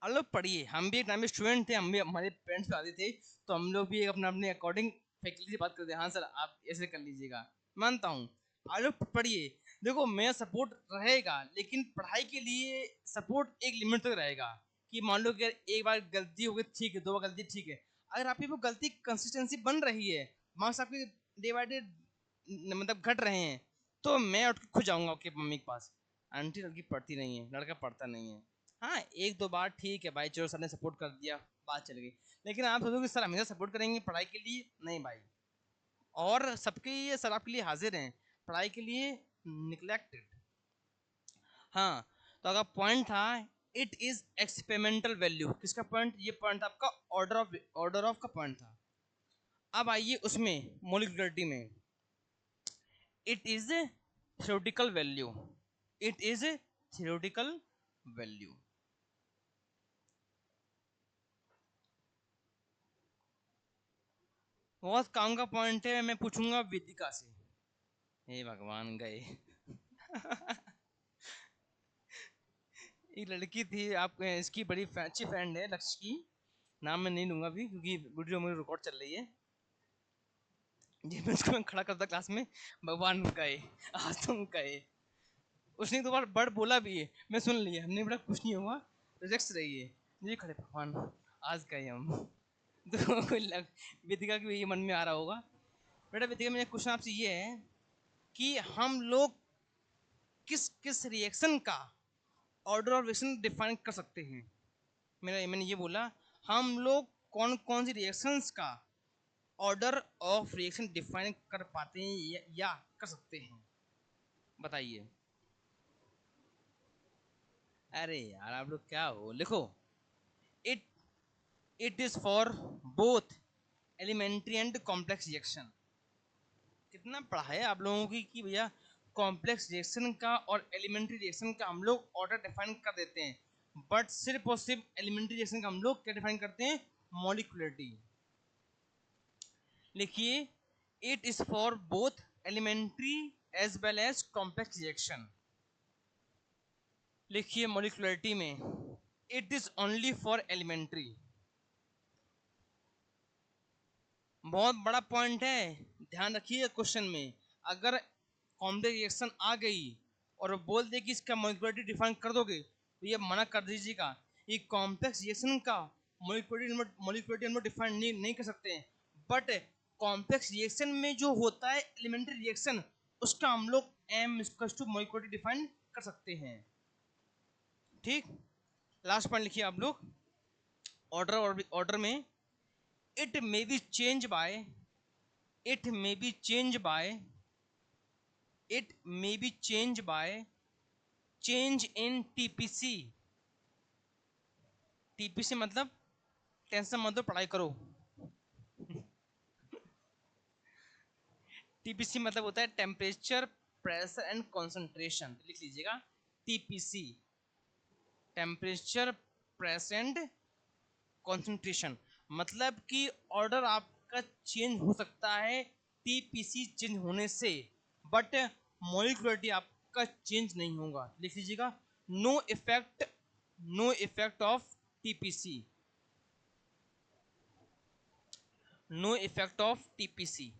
आप लोग पढ़िए, हम भी एक टाइम में स्टूडेंट थे, हम भी हमारे पेरेंट्स पे आते थे, तो हम लोग भी एक अपने अपने अकॉर्डिंग फैकल्टी से बात करते हैं, हाँ सर आप ऐसे कर लीजिएगा, मानता हूँ। आप लोग पढ़िए, देखो मेरा सपोर्ट रहेगा, लेकिन पढ़ाई के लिए सपोर्ट एक लिमिट तक रहेगा। कि मान लो कि एक बार गलती हो गई ठीक है, 2 बार गलती ठीक है, अगर आपकी वो गलती कंसिस्टेंसी बन रही है, मार्क्स आपके डे बाय डे मतलब घट रहे हैं, तो मैं उठ के खुद जाऊंगा आपके मम्मी के पास, आंटी लड़की पढ़ती नहीं है, लड़का पढ़ता नहीं है। हाँ 1 2 बार ठीक है भाई, चलो सर ने सपोर्ट कर दिया, बात चल गई। लेकिन आप सोचोगे सर हमेशा सपोर्ट करेंगे पढ़ाई के लिए, नहीं भाई। और सबके लिए सर आपके लिए हाजिर हैं, पढ़ाई के लिए निग्लेक्टेड। हाँ, तो अगर पॉइंट था इट इज एक्सपेरिमेंटल वैल्यू, किसका पॉइंट, ये पॉइंट आपका ऑर्डर ऑफ का पॉइंट था। अब आइए उसमें मोलिकुलरिटी में, it is theoretical value, it is theoretical value। बहुत काम का पॉइंट है, मैं पूछूंगा वेदिका से। हे भगवान गए। एक लड़की थी, आप इसकी बड़ी अच्छी फ्रेंड है लक्ष्य की, नाम मैं नहीं लूंगा अभी क्योंकि वीडियो में रिकॉर्ड चल रही है। जी मैं उसको खड़ा करता क्लास में, भगवान गए, आज तुम गए। उसने तो बार बड़ बोला भी है, मैं सुन लिया, हमने बड़ा कुछ नहीं हुआ, रिजेक्ट रही है जी, खड़े भगवान आज गए हम। तो वेदिका के ये मन में आ रहा होगा। बेटा वेदिका, मेरा क्वेश्चन आपसे ये है कि हम लोग किस किस रिएक्शन का ऑर्डर ऑफ रिएक्शन डिफाइन कर सकते हैं। मैंने ये बोला, हम लोग कौन कौन सी रिएक्शंस का ऑर्डर ऑफ रिएक्शन डिफाइन कर पाते हैं या कर सकते हैं, बताइए। अरे यार आप लोग क्या हो, लिखो। It it is for both elementary and complex reaction. कितना पढ़ा है आप लोगों की कि भैया कॉम्प्लेक्स रिएक्शन का और एलिमेंट्री रिएक्शन का हम लोग ऑर्डर डिफाइन कर देते हैं, बट सिर्फ और सिर्फ एलिमेंट्री रिएक्शन का हम लोग क्या डिफाइन करते हैं, मॉलिक्यूलरिटी। लिखिए, it is for both elementary as well as complex reaction. लिखिए मॉलिक्यूलरिटी में, it is only for elementary. बहुत बड़ा पॉइंट है, ध्यान रखिए क्वेश्चन में। अगर कॉम्प्लेक्स रिएक्शन आ गई और बोल दे कि इसका मॉलिक्यूलरिटी डिफाइन कर दोगे तो ये मना कर दीजिएगा। ये कॉम्प्लेक्स रिएक्शन का मॉलिक्यूलरिटी हम लोग डिफाइन नहीं कर सकते हैं, बट कॉम्प्लेक्स रिएक्शन में जो होता है एलिमेंट्री रिएक्शन, उसका हम लोग एम टू मॉलिक्यूलरिटी डिफाइन कर सकते हैं। ठीक, लास्ट पॉइंट लिखिए आप लोग, ऑर्डर में, it may be changed by it may be changed by it may be changed by change in TPC। TPC मतलब टेंशन मत लो, पढ़ाई करो। TPC मतलब होता है टेम्परेचर प्रेशर एंड कंसंट्रेशन, लिख लीजिएगा TPC, temperature pressure and concentration. मतलब कि ऑर्डर आपका चेंज हो सकता है टीपीसी चेंज होने से, बट मॉलिक्यूलरिटी आपका चेंज नहीं होगा। लिख लीजिएगा, no effect of TPC, no effect of TPC.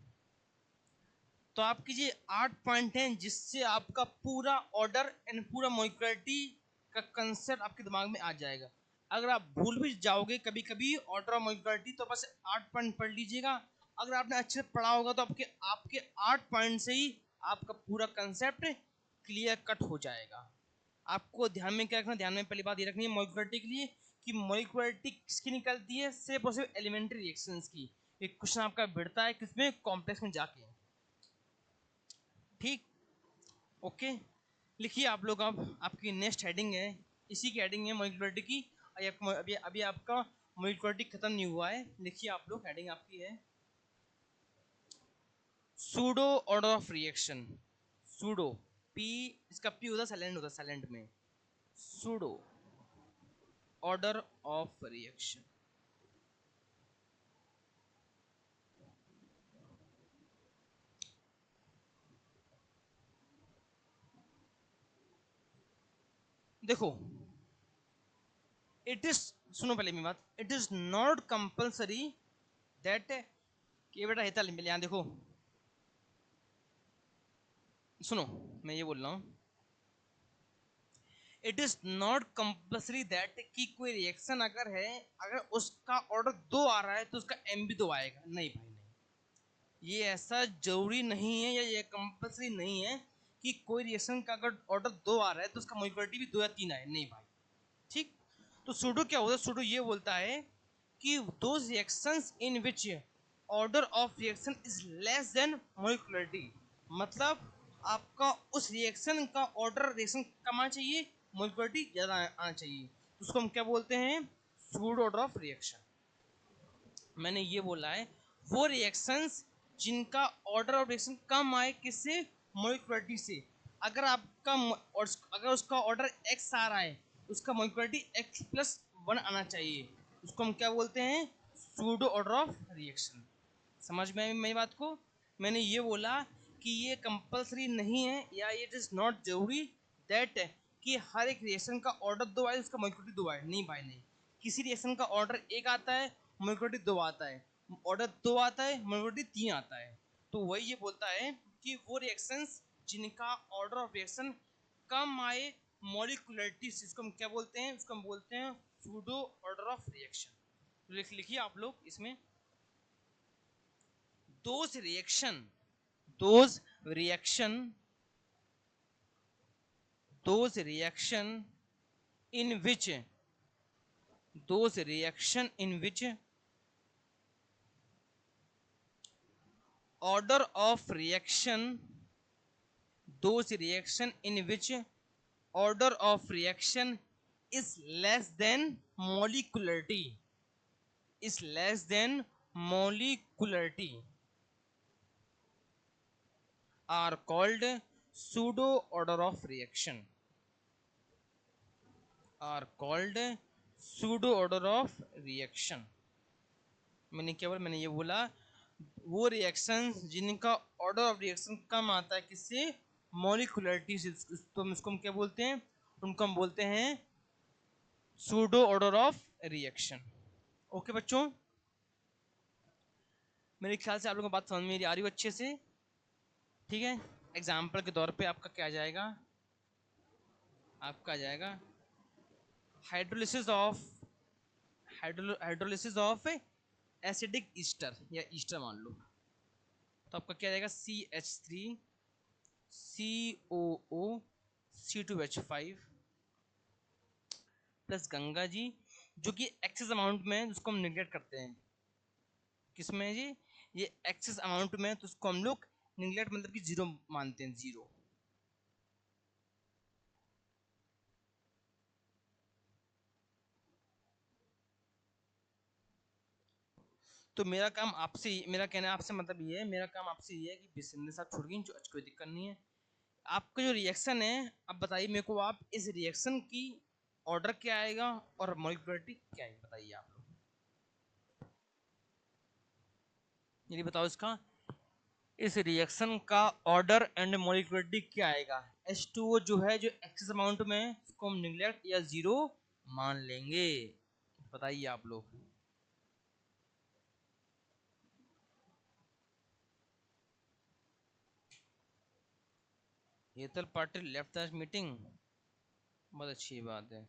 तो आपकी ये 8 पॉइंट हैं जिससे आपका पूरा ऑर्डर एंड पूरा मॉलिक्यूलरिटी का कंसेप्ट आपके दिमाग में आ जाएगा। अगर आप भूल भी जाओगे कभी कभी ऑर्डर ऑफ मॉलिक्यूलरिटी, तो बस 8 पॉइंट पढ़ लीजिएगा। अगर आपने अच्छे से पढ़ा होगा तो आपके आपके 8 पॉइंट से ही आपका पूरा कंसेप्ट क्लियर कट हो जाएगा। आपको ध्यान में क्या रखना, ध्यान में पहली बात ये रखनी है मॉलिक्यूलरिटी के लिए कि मॉलिक्यूलरिटी किसकी निकलती है, सिर्फ और सिर्फ एलिमेंट्री रिएक्शंस की। एक क्वेश्चन आपका बढ़ता है किसमें, कॉम्प्लेक्स में जाके। ठीक, ओके। लिखिए आप लोग, अब आपकी नेक्स्ट हेडिंग है, इसी की हेडिंग है मॉलिक्यूलरिटी की। अभी अभी आपका मॉलिक्यूलरिटी खत्म नहीं हुआ है। लिखिए आप लोग, हेडिंग आपकी है pseudo order of reaction. Pseudo, P, इसका पी होता है साइलेंट में, सूडो ऑर्डर ऑफ रिएक्शन। देखो, इट इज, सुनो पहले मेरी बात, it is not compulsory that, ये बेटा हेता यहाँ देखो, सुनो मैं ये बोल रहा हूँ, it is not compulsory that कि कोई रिएक्शन अगर है, अगर उसका ऑर्डर 2 आ रहा है तो उसका एम भी 2 आएगा। नहीं भाई नहीं, ये ऐसा जरूरी नहीं है या ये कंपल्सरी नहीं है कि कोई रिएक्शन का अगर ऑर्डर 2 आ रहा है तो उसका मॉलिक्यूलरिटी भी 2 या 3 आए। नहीं भाई, ठीक। तो सूडो क्या होता है, सूडो ये बोलता है कि those reactions in which order of reaction is less than molecularity, मतलब आपका उस रिएक्शन का ऑर्डर रिएक्शन कम आना चाहिए, मॉलिक्यूलरिटी ज्यादा आना चाहिए, तो उसको हम क्या बोलते हैं, सूडो ऑर्डर ऑफ रिएक्शन। मैंने ये बोला है वो रिएक्शंस जिनका ऑर्डर ऑफ रिएक्शन कम आए, किससे, मॉलिक्यूलरिटी से, अगर आपका अगर उसका ऑर्डर x आ रहा है, उसका मोलिकुलरिटी x+1 आना चाहिए, उसको हम क्या बोलते हैं? Pseudo order of reaction. समझ में आई मेरी बात को? मैंने ये बोला कि ये कंपलसरी नहीं है या इट इज नॉट जरूरी दैट कि हर एक रिएक्शन का ऑर्डर दो आए, उसका मोलिकुलरिटी दो आए। नहीं भाई नहीं, किसी रिएक्शन का ऑर्डर एक आता है, मोलिकुलरिटी दो आता है, ऑर्डर दो आता है, मोलिकुलरिटी तीन आता है। तो वही ये बोलता है कि वो रिएक्शंस जिनका ऑर्डर ऑफ रिएक्शन कम आए मॉलिक्यूलरिटी से, इसको हम क्या बोलते हैं? उसको हम बोलते हैं सूडो ऑर्डर ऑफ रिएक्शन। लिखिए आप लोग इसमें, those reaction those reaction those reaction in which those reaction in which order of reaction those reaction in which order of reaction is less than molecularity is less than molecularity are called pseudo order of reaction are called pseudo order of reaction। मैंने ये बोला वो reaction जिनका order of reaction कम आता है किससे? Molecularity से, तो हम इसको हम क्या बोलते हैं? उनको हम बोलते हैं pseudo order of reaction. Okay बच्चों, मेरे ख्याल से आप लोगों को बात समझ में आ रही हो अच्छे से? ठीक है, एग्जाम्पल के तौर पे आपका क्या आ जाएगा? आपका आ जाएगा hydrolysis of hydrolysis of acidic Easter या ईस्टर मान लो, तो आपका क्या रहेगा? CH3 COO C2H5 plus Ganga ji, जो कि एक्सेस अमाउंट में है, जिसको हम निगलेक्ट करते हैं। किसमें है जी? ये एक्सेस अमाउंट में है, तो उसको हम लोग निगलेक्ट मतलब कि जीरो मानते हैं, जीरो। तो मेरा काम आपसे, मेरा कहना आपसे मतलब ये है, मेरा काम आपसे ये है कि बिस्मिल्लाह साहब छोड़ गई, जो कोई दिक्कत नहीं है। आपका जो रिएक्शन है, अब बताइए मेरे को, आप इस रिएक्शन की ऑर्डर क्या आएगा और मॉलिक्यूलरिटी क्या है, बताइए आप लोग। ये बताओ इसका, इस रिएक्शन का ऑर्डर एंड मॉलिक्यूलरिटी क्या आएगा? H2O जो है, जो एक्सेस अमाउंट में है, उसको हम निगलेक्ट या जीरो मान लेंगे। बताइए आप लोग। Hetal Patil left the meeting, बहुत अच्छी बात है।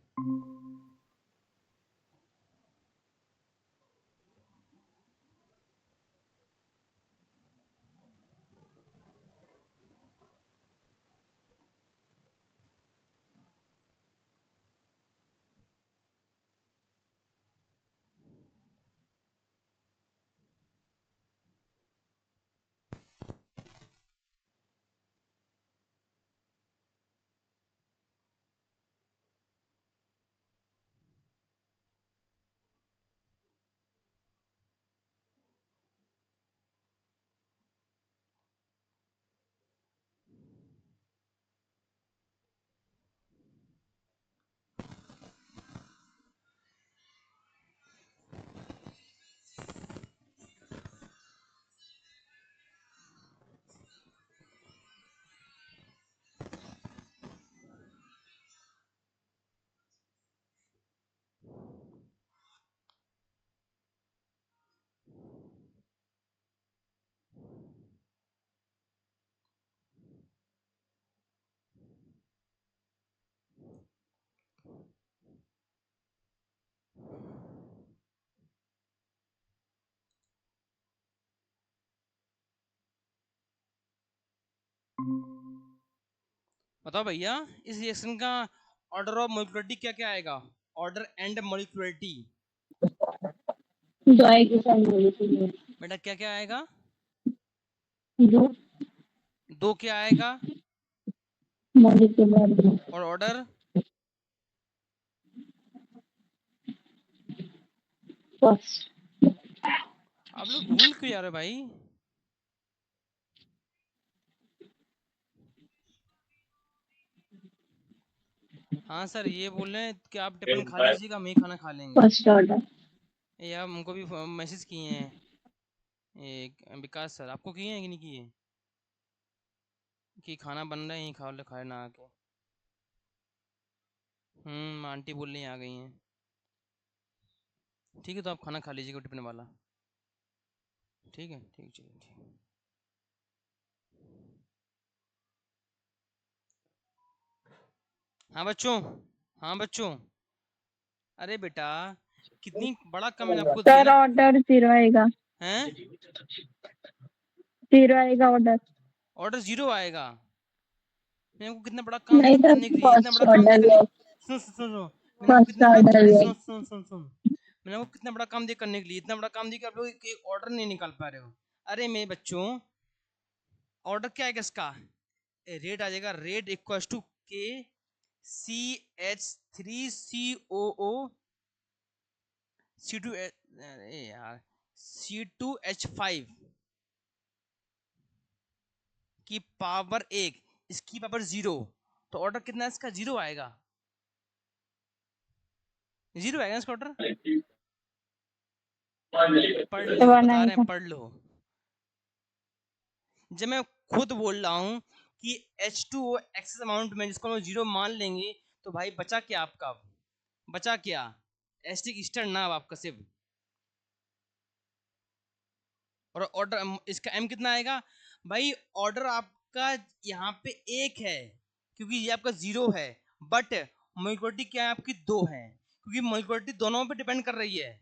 बताओ भैया, इस रिएक्शन का ऑर्डर ऑफ मॉलिक्यूलरिटी क्या क्या आएगा? ऑर्डर एंड मॉलिक्यूलरिटी जो आएगी सर मॉलिक्यूलर, बेटा क्या क्या आएगा? जो दो क्या आएगा? मॉलिक्यूलर और ऑर्डर? फर्स्ट। आप लोग भूल क्यों जा रहे हो भाई? हाँ सर, ये बोल रहे हैं कि आप टिफिन खा लीजिएगा, हम ही खाना खा लेंगे। First order. ये आप हमको भी मैसेज किए हैं, एक विकास सर आपको किए हैं कि नहीं किए, कि खाना बन रहा है यहीं खा ले, खाए ना आके। आंटी बोल रही हैं आ गई हैं। ठीक है, तो आप खाना खा लीजिएगा टिफिन वाला। ठीक है, ठीक, चलिए ठीक। हाँ बच्चों, हाँ बच्चों, अरे बेटा, कितनी बड़ा कम मैंने आपको दिया सर ना। ऑर्डर 0 आएगा। हैं? 0 आएगा ऑर्डर। ऑर्डर 0 आएगा? मैंने आपको कितना बड़ा काम दिया नहीं था सर, करने के लिए, इतना फर्स्ट बड़ा काम दिया ऑर्डर करने। है। सुन सुन सुन सुन, मैंने आपको फर्स्ट कितना बड़ा, ऑर्डर है। सुन सुन सुन सुन सुन, मैंने आपको कितना बड़ा काम दिया करने के लिए, इतना बड़ा काम दिया कि आप लोग एक ऑर्डर नहीं निकाल पा रहे हो। अरे मेरे बच्चों, ऑर्डर क्या है इसका, रेट आ जाएगा, रेट इक्वल टू के सी एच 3 COO C2, अरे यार, C2H5 की पावर 1, इसकी पावर 0, तो ऑर्डर कितना है इसका, 0 आएगा। 0 आएगा इसका ऑर्डर। पढ़ लो, 1 बता रहे हैं, आएगा। पढ़ लो। जब मैं खुद बोल रहा हूं कि H2O एक्सेस अमाउंट में जिसको हम 0 मान लेंगे, तो भाई बचा क्या आपका, बचा क्या, एस्टिक ईस्टर्न ना आपका सिर्फ। और ऑर्डर इसका एम कितना आएगा भाई, ऑर्डर आपका यहाँ पे 1 है क्योंकि ये आपका 0 है, बट मोलिकुलरिटी क्या है आपकी, 2 है, क्योंकि मोलिकुलरिटी दोनों पे डिपेंड कर रही है।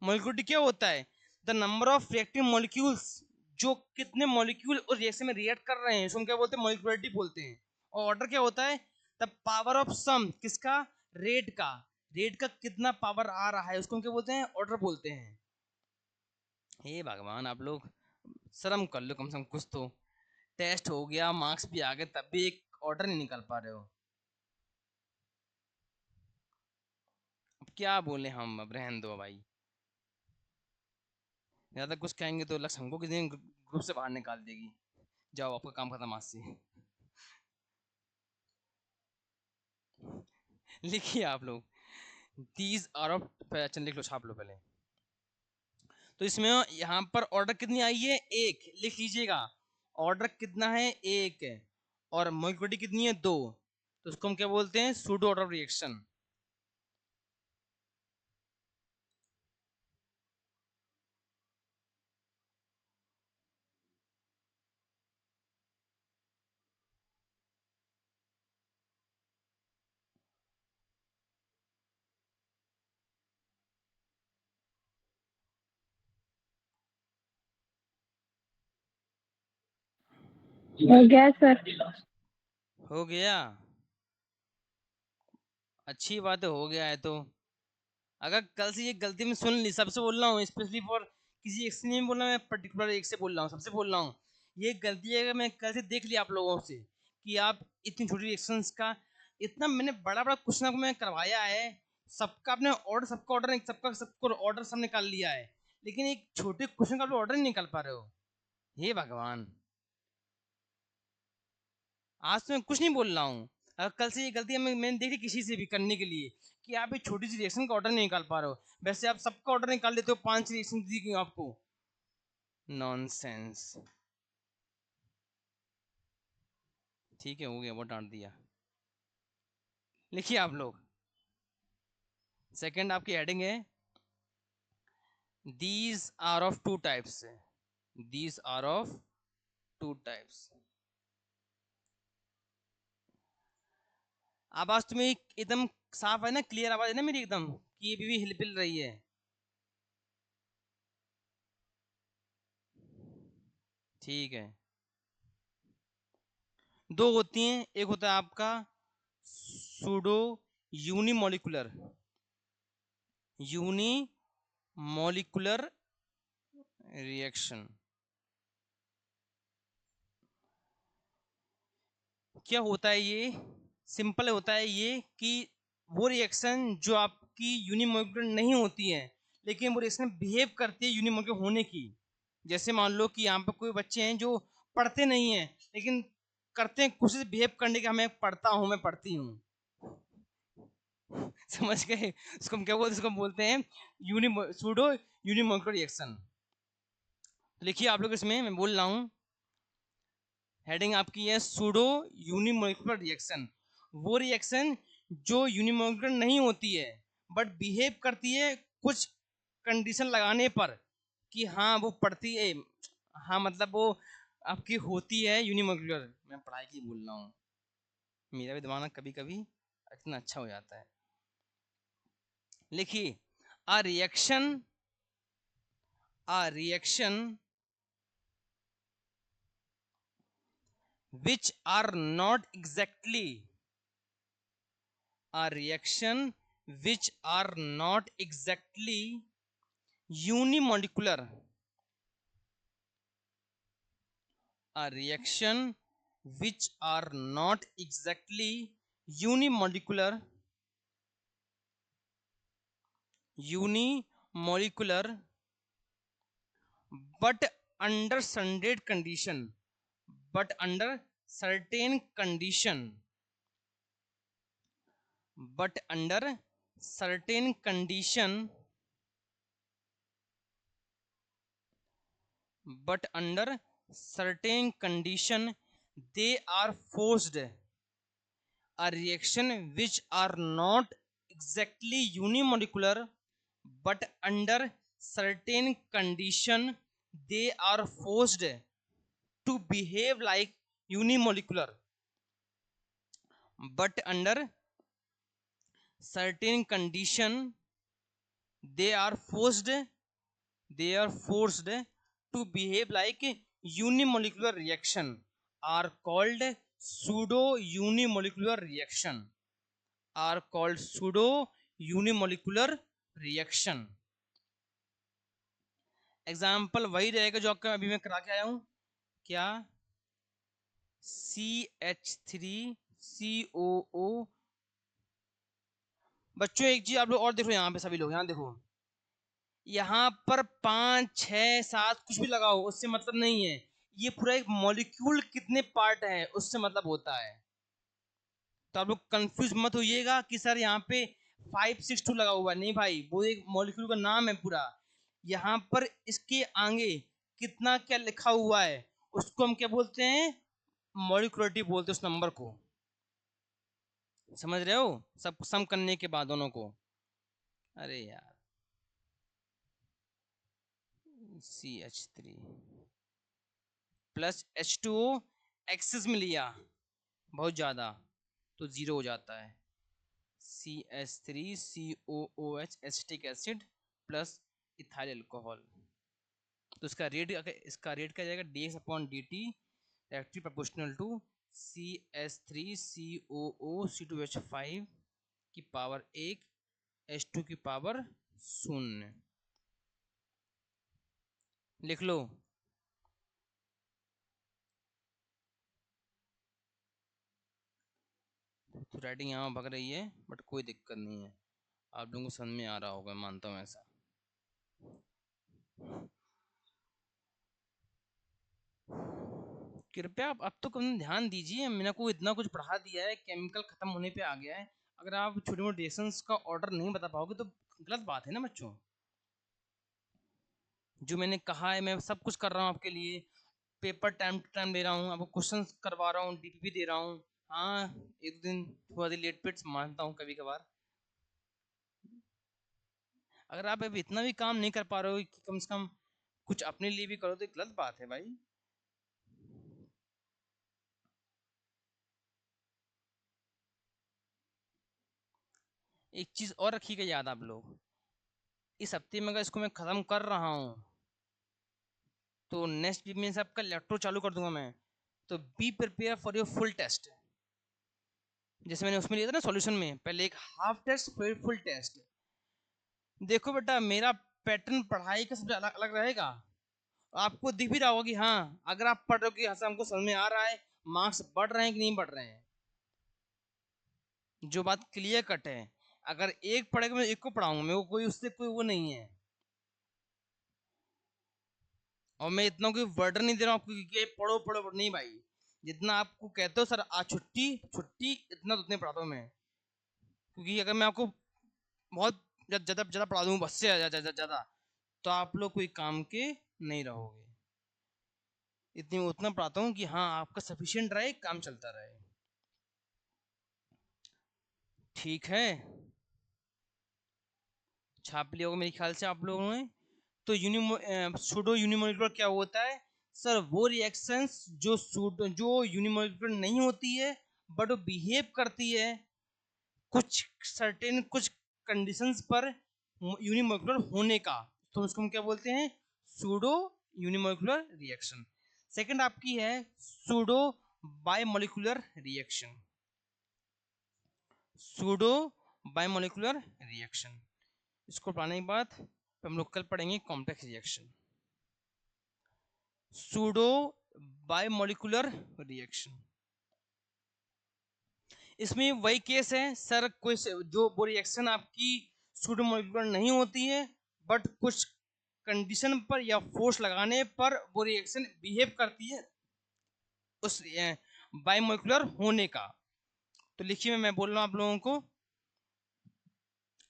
मोलिकुलरिटी क्या होता है, the number of reactive molecules, जो कितने मॉलिक्यूल उस रिएक्शन में रिएक्ट कर रहे हैं, इसको हम क्या बोलते हैं, मोलिकुलरिटी बोलते हैं। और ऑर्डर क्या होता है, द पावर ऑफ सम, किसका, रेट का, रेट का कितना पावर आ रहा है उसको हम क्या बोलते हैं, ऑर्डर बोलते हैं। हे भगवान, आप लोग शर्म कर लो कम से कम कुछ तो। टेस्ट हो गया, मार्क्स भी आ गए, तब भी एक ऑर्डर नहीं निकाल पा रहे हो। अब क्या बोले हम, अब रहने दो भाई, ज्यादा कुछ कहेंगे तो लक्ष्य हमको किसी दिन ग्रुप से बाहर निकाल देगी। जाओ, आपका काम खत्म आज से। लिखिए आप लोग, दीज आर ऑफ, अच्छा लिख लो, छाप लो पहले। तो इसमें यहाँ पर ऑर्डर कितनी आई है, 1, लिख लीजिएगा। ऑर्डर कितना है, 1, और मोलिकुलरिटी कितनी है, 2, तो उसको हम क्या बोलते हैं, सूडो ऑर्डर रिएक्शन। हो गया सर। हो गया, अच्छी बात है, हो गया है तो। अगर कल से ये गलती में सुन ली, सबसे बोल रहा हूँ, स्पेशली फॉर किसी एक से नहीं बोल रहा, मैं पर्टिकुलर एक से बोल रहा हूँ, सबसे बोल रहा हूँ, ये गलती है। अगर मैं कल से देख लिया आप लोगों से कि आप इतनी छोटी रिएक्शंस का, इतना मैंने बड़ा बड़ा क्वेश्चन आपको मैं करवाया है, सबका आपने ऑर्डर, सबका ऑर्डर, सबका सबको ऑर्डर सब निकाल लिया है, लेकिन एक छोटे क्वेश्चन का आप ऑर्डर नहीं निकाल पा रहे हो। हे भगवान, आज तो मैं कुछ नहीं बोल रहा हूँ, अगर कल से ये गलती मैंने देखी किसी से भी करने के लिए, कि आप एक छोटी सी रिएक्शन का ऑर्डर नहीं निकाल पा रहे हो, वैसे आप सबका ऑर्डर निकाल लेते हो, 5 रिएक्शन दी गई आपको। नॉनसेंस। ठीक है, हो गया, बहुत डांट दिया। लिखिए आप लोग, सेकंड आपकी हेडिंग है, these are of two types, these are of two types. आवाज तुम्हें एकदम साफ है ना, क्लियर आवाज है ना मेरी एकदम, कि ये भी हिल पिल रही है? ठीक है, दो होती हैं, एक होता है आपका सूडो यूनिमोलिकुलर, यूनिमोलिकुलर रिएक्शन। क्या होता है ये, सिंपल होता है ये कि वो रिएक्शन जो आपकी यूनिमोलिकुलर नहीं होती है, लेकिन वो रिएक्शन बिहेव करती है यूनिमोलिकुलर होने की। जैसे मान लो कि यहाँ पे कोई बच्चे हैं जो पढ़ते नहीं हैं, लेकिन करते हैं कोशिश बिहेव करने की, मैं पढ़ता हूँ, मैं पढ़ती हूँ, समझ गए? इसको हम क्या बोलते हैं? इसको हम बोलते हैं सूडो यूनिमोलिकुलर रिएक्शन। लिखिए आप लोग, इसमें मैं बोल रहा हूँ, हेडिंग आपकी है सूडो यूनिमोलिकुलर रिएक्शन। वो रिएक्शन जो यूनिमोलिकुलर नहीं होती है बट बिहेव करती है कुछ कंडीशन लगाने पर कि हाँ वो पड़ती है, हाँ मतलब वो आपकी होती है यूनिमोलिकुलर। मैं पढ़ाई की बोल रहा हूँ, मेरा भी दिमाग कभी कभी इतना अच्छा हो जाता है। लिखिए, a reaction which are not exactly a reaction which are not exactly unimolecular, a reaction which are not exactly unimolecular but under certain condition, but under certain condition, but under certain condition, but under certain condition they are forced, a reaction which are not exactly unimolecular but under certain condition they are forced to behave like unimolecular, but under certain condition they are forced, they are forced to behave like unimolecular reaction are called pseudo unimolecular reaction, are called pseudo unimolecular reaction। Example वही रहेगा जो आपका अभी मैं करा के आया हूं, क्या CH3COO। बच्चों एक चीज आप लोग और देखो, यहाँ पे सभी लोग यहाँ देखो, यहाँ पर 5 6 7 कुछ भी लगाओ उससे मतलब नहीं है, ये पूरा एक मॉलिक्यूल कितने पार्ट है उससे मतलब होता है। तो आप लोग कंफ्यूज मत होइएगा कि सर यहाँ पे 562 लगा हुआ है, नहीं भाई, वो एक मॉलिक्यूल का नाम है पूरा। यहाँ पर इसके आगे कितना क्या लिखा हुआ है उसको हम क्या बोलते हैं? मॉलिक्यूलरिटी बोलते हैं उस नंबर को। समझ रहे हो? सब सम करने के बाद दोनों को। अरे यार, CH3 प्लस H2O एक्सेस में लिया बहुत ज्यादा तो जीरो हो जाता है। CH3COOH acetic acid plus ethyl alcohol. तो इसका रेट, इसका रेट क्या जाएगा? dx/dt directly proportional to CH3COO C2H5 की पावर 1 H2 की पावर 0। लिख लो। तो राइटिंग यहाँ भग रही है बट कोई दिक्कत नहीं है, आप लोगों को समझ में आ रहा होगा, मानता हूँ ऐसा। कृपया आप अब तो कम ध्यान दीजिए, मैंने को इतना कुछ पढ़ा दिया है, केमिकल खत्म होने पे आ गया है। अगर आप छोटे मोटे रिएक्शंस का ऑर्डर नहीं बता पाओगे तो गलत बात है ना बच्चों। जो मैंने कहा है मैं सब कुछ कर रहा हूँ आपके लिए, पेपर टाइम टू टाइम दे रहा हूँ, आपको क्वेश्चन करवा रहा हूँ, डीपीपी दे रहा हूँ। हाँ, एक दिन थोड़ा देर लेट पेट मानता हूँ कभी कभार। अगर आप अभी इतना भी काम नहीं कर पा रहे हो कि कम से कम कुछ अपने लिए भी करो तो गलत बात है भाई। एक चीज और रखिएगा याद आप लोग, इस हफ्ते में अगर इसको मैं खत्म कर रहा हूँ तो नेक्स्ट वीक में से आपका लैपटॉप चालू कर दूंगा मैं। तो be prepare for your full test. जैसे मैंने उसमें लिया था ना सॉल्यूशन में, पहले एक हाफ टेस्ट फिर फुल टेस्ट। देखो बेटा, मेरा पैटर्न पढ़ाई का सबसे अलग अलग रहेगा। आपको दिख भी रहा होगा कि हाँ, अगर आप पढ़ रहे हो कि हाँ हमको समझ में आ रहा है, मार्क्स बढ़ रहे हैं कि नहीं बढ़ रहे हैं, जो बात क्लियर कट है। अगर एक पढ़ेगा मैं एक को पढ़ाऊंगा, मेरे को कोई उससे कोई वो नहीं है। और मैं इतना कोई वर्डन नहीं दे रहा हूँ आपको कि पढ़ो पढ़ो पढ़ो, नहीं भाई। जितना आपको कहते हो सर आज छुट्टी छुट्टी, इतना तो उतने पढ़ाता हूँ मैं, क्योंकि अगर मैं आपको बहुत ज़्यादा ज़्यादा पढ़ा दूँ, बस से ज़्यादा, तो आप लोग कोई काम के नहीं रहोगे। इतनी उतना पढ़ाता हूँ कि हाँ आपका सफिशिएंट रहे, काम चलता रहे। ठीक है, छाप लिया होगा मेरे ख्याल से आप लोगों ने। तो सूडो यूनिमोलिकुलर क्या होता है सर? वो रिएक्शंस जो यूनिमोलिकुलर नहीं होती है बट वो बिहेव करती है कुछ सर्टेन कुछ कंडीशंस पर यूनिमोलिकुलर होने का, तो उसको हम क्या बोलते हैं? Pseudo unimolecular reaction. सेकंड आपकी है pseudo bimolecular reaction. Pseudo bimolecular reaction, इसको पढ़ाने के बाद हम लोग कल पढ़ेंगे complex reaction. Pseudo bimolecular reaction, इसमें वही केस है सर, कोई जो वो रिएक्शन आपकी सूडो मॉलिक्यूलर नहीं होती है बट कुछ कंडीशन पर या फोर्स लगाने पर वो रिएक्शन बिहेव करती है उस बायमोलिकुलर होने का। तो लिखिए, मैं बोल रहा हूं आप लोगों को,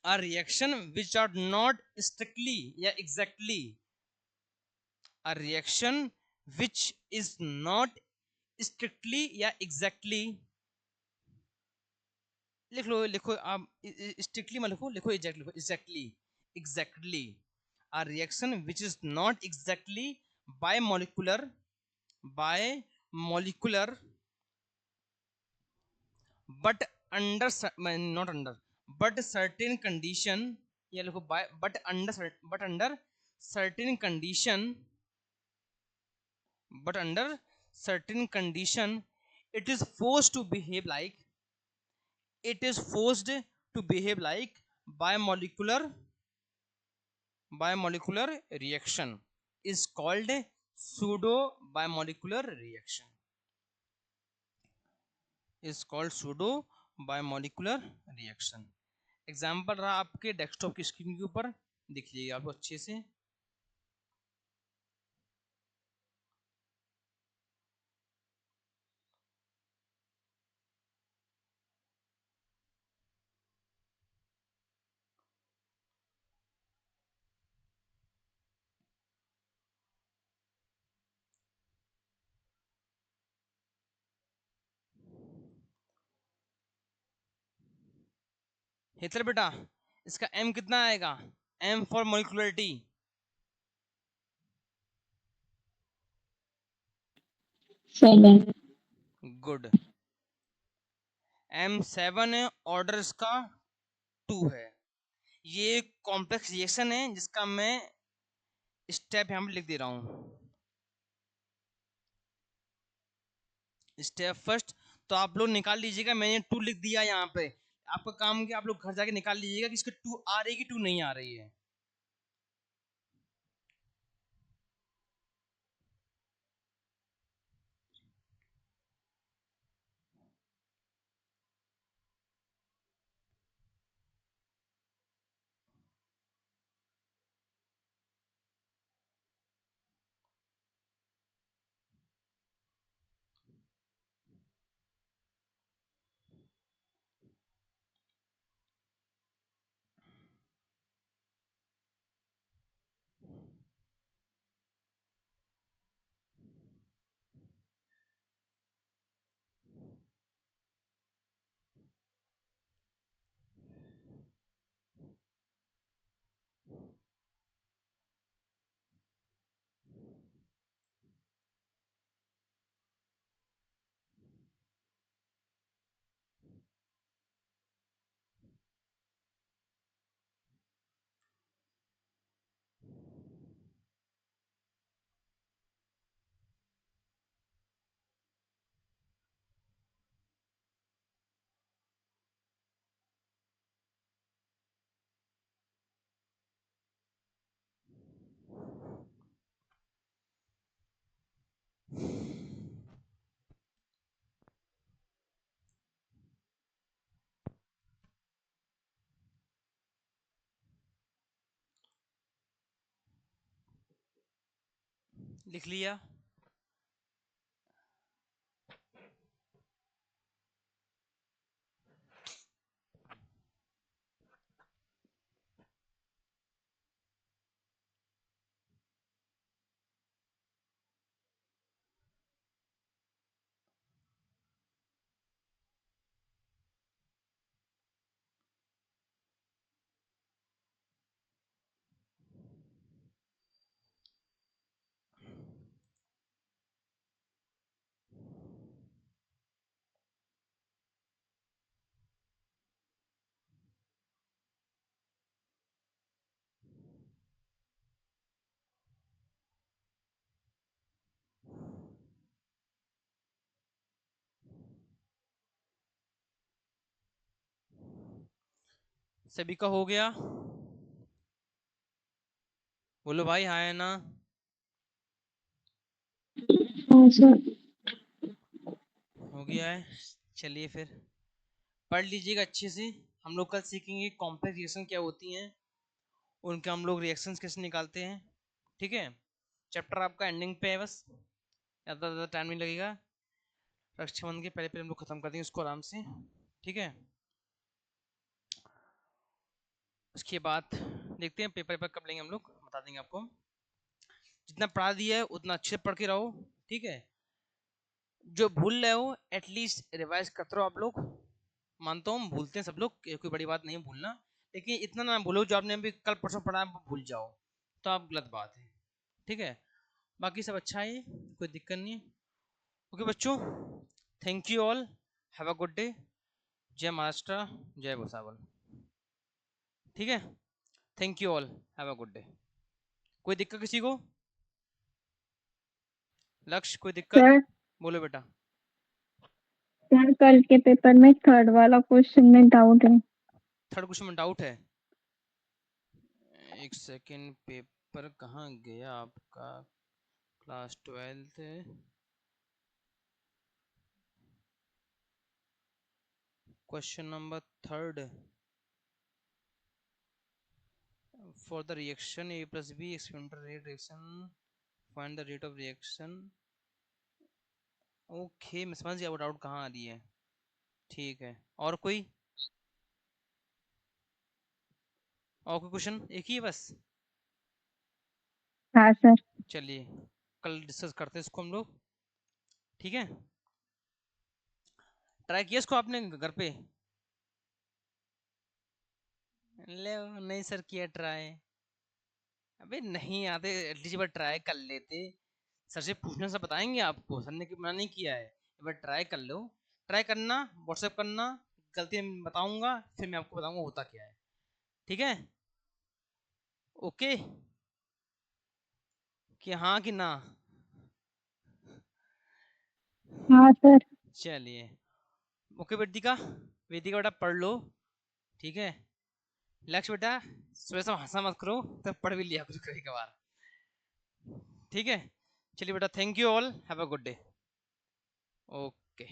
a reaction which are not strictly या exactly, a reaction which is not strictly या exactly, लिख लो, लिखो आप, स्ट्रिक्टली मत लिखो, लिखो एग्जैक्टली, लिखो exactly, exactly, a reaction which is not exactly bimolecular, bimolecular but under not under but certain condition, या लिखो by but under certain condition, but under certain condition it is forced to behave like, it is forced to behave like bimolecular, bimolecular reaction is called pseudo bimolecular reaction, is called pseudo bimolecular reaction। Example रहा आपके desktop की screen के ऊपर, दिख लीजिएगा आपको अच्छे से। हितल बेटा, इसका m कितना आएगा? m for molecularity, 7. Good. m7 है, ऑर्डर इसका 2 है। ये कॉम्प्लेक्स रिएक्शन है जिसका मैं स्टेप यहाँ पे लिख दे रहा हूँ। स्टेप फर्स्ट, तो आप लोग निकाल लीजिएगा, मैंने 2 लिख दिया यहाँ पे। आपका काम क्या, आप लोग घर जाके निकाल लीजिएगा कि इसके 2 आ रही है कि 2 नहीं आ रही है। लिख लिया? सभी का हो गया? बोलो भाई हाँ है ना? हाँ सर। हो गया है। चलिए फिर पढ़ लीजिएगा अच्छे से। हम लोग कल सीखेंगे कॉम्प्लेक्स रिएक्शन क्या होती हैं, उनके हम लोग रिएक्शंस कैसे निकालते हैं। ठीक है, चैप्टर आपका एंडिंग पे है, बस ज़्यादा टाइम नहीं लगेगा। रक्षाबंधन के पहले पहले हम लोग खत्म कर देंगे इसको आराम से। ठीक है, उसके बाद देखते हैं पेपर पेपर कब लेंगे हम लोग, बता देंगे आपको। जितना पढ़ा दिया है उतना अच्छे से पढ़ के रहो। ठीक है, जो भूल रहे हो एटलीस्ट रिवाइज करते रहो आप लोग। मानता हूँ भूलते हैं सब लोग, कोई बड़ी बात नहीं है भूलना, लेकिन इतना ना भूलो जो आपने अभी कल परसों पढ़ा है वो भूल जाओ, तो आप गलत बात है। ठीक है, बाकी सब अच्छा है, कोई दिक्कत नहीं है। ओके बच्चों, thank you all, have a good day. जय महाराष्ट्र, जय भुसावल। ठीक है, thank you all, have a good day. कोई दिक्कत किसी को? लक्ष्य कोई दिक्कत? सर बोलो बेटा। सर कल के पेपर में थर्ड वाला क्वेश्चन में डाउट है। थर्ड क्वेश्चन में डाउट है? एक सेकेंड, पेपर कहाँ गया आपका? Class 12th, question number third. For the reaction A plus B, experimental rate reaction, find the rate of reaction. Okay मैं समझ गया वो डाउट कहाँ आ रही है। ठीक है, और कोई क्वेश्चन? एक ही है बस? हाँ सर। चलिए कल डिस्कस करते हैं इसको हम लोग। ठीक है, ट्राई किया इसको आपने घर पे? ले नहीं सर किया ट्राई? अबे नहीं आते, एटलीस्ट एक बार ट्राई कर लेते। सर से पूछने से बताएंगे आपको, सर ने मना नहीं किया है, एक बार ट्राई कर लो। ट्राई करना, व्हाट्सएप करना, गलती मैं बताऊंगा फिर मैं आपको बताऊंगा होता क्या है। ठीक है, ओके कि हाँ कि ना? हाँ सर। चलिए, ओके वेदिका, वेदिका बेटा पढ़ लो। ठीक है, लक्ष्य बेटा सुबह से हंसा मत करो, तब पढ़ भी लिया कुछ कभी कभार। ठीक है, चलिए बेटा, thank you all, have a good day. Okay.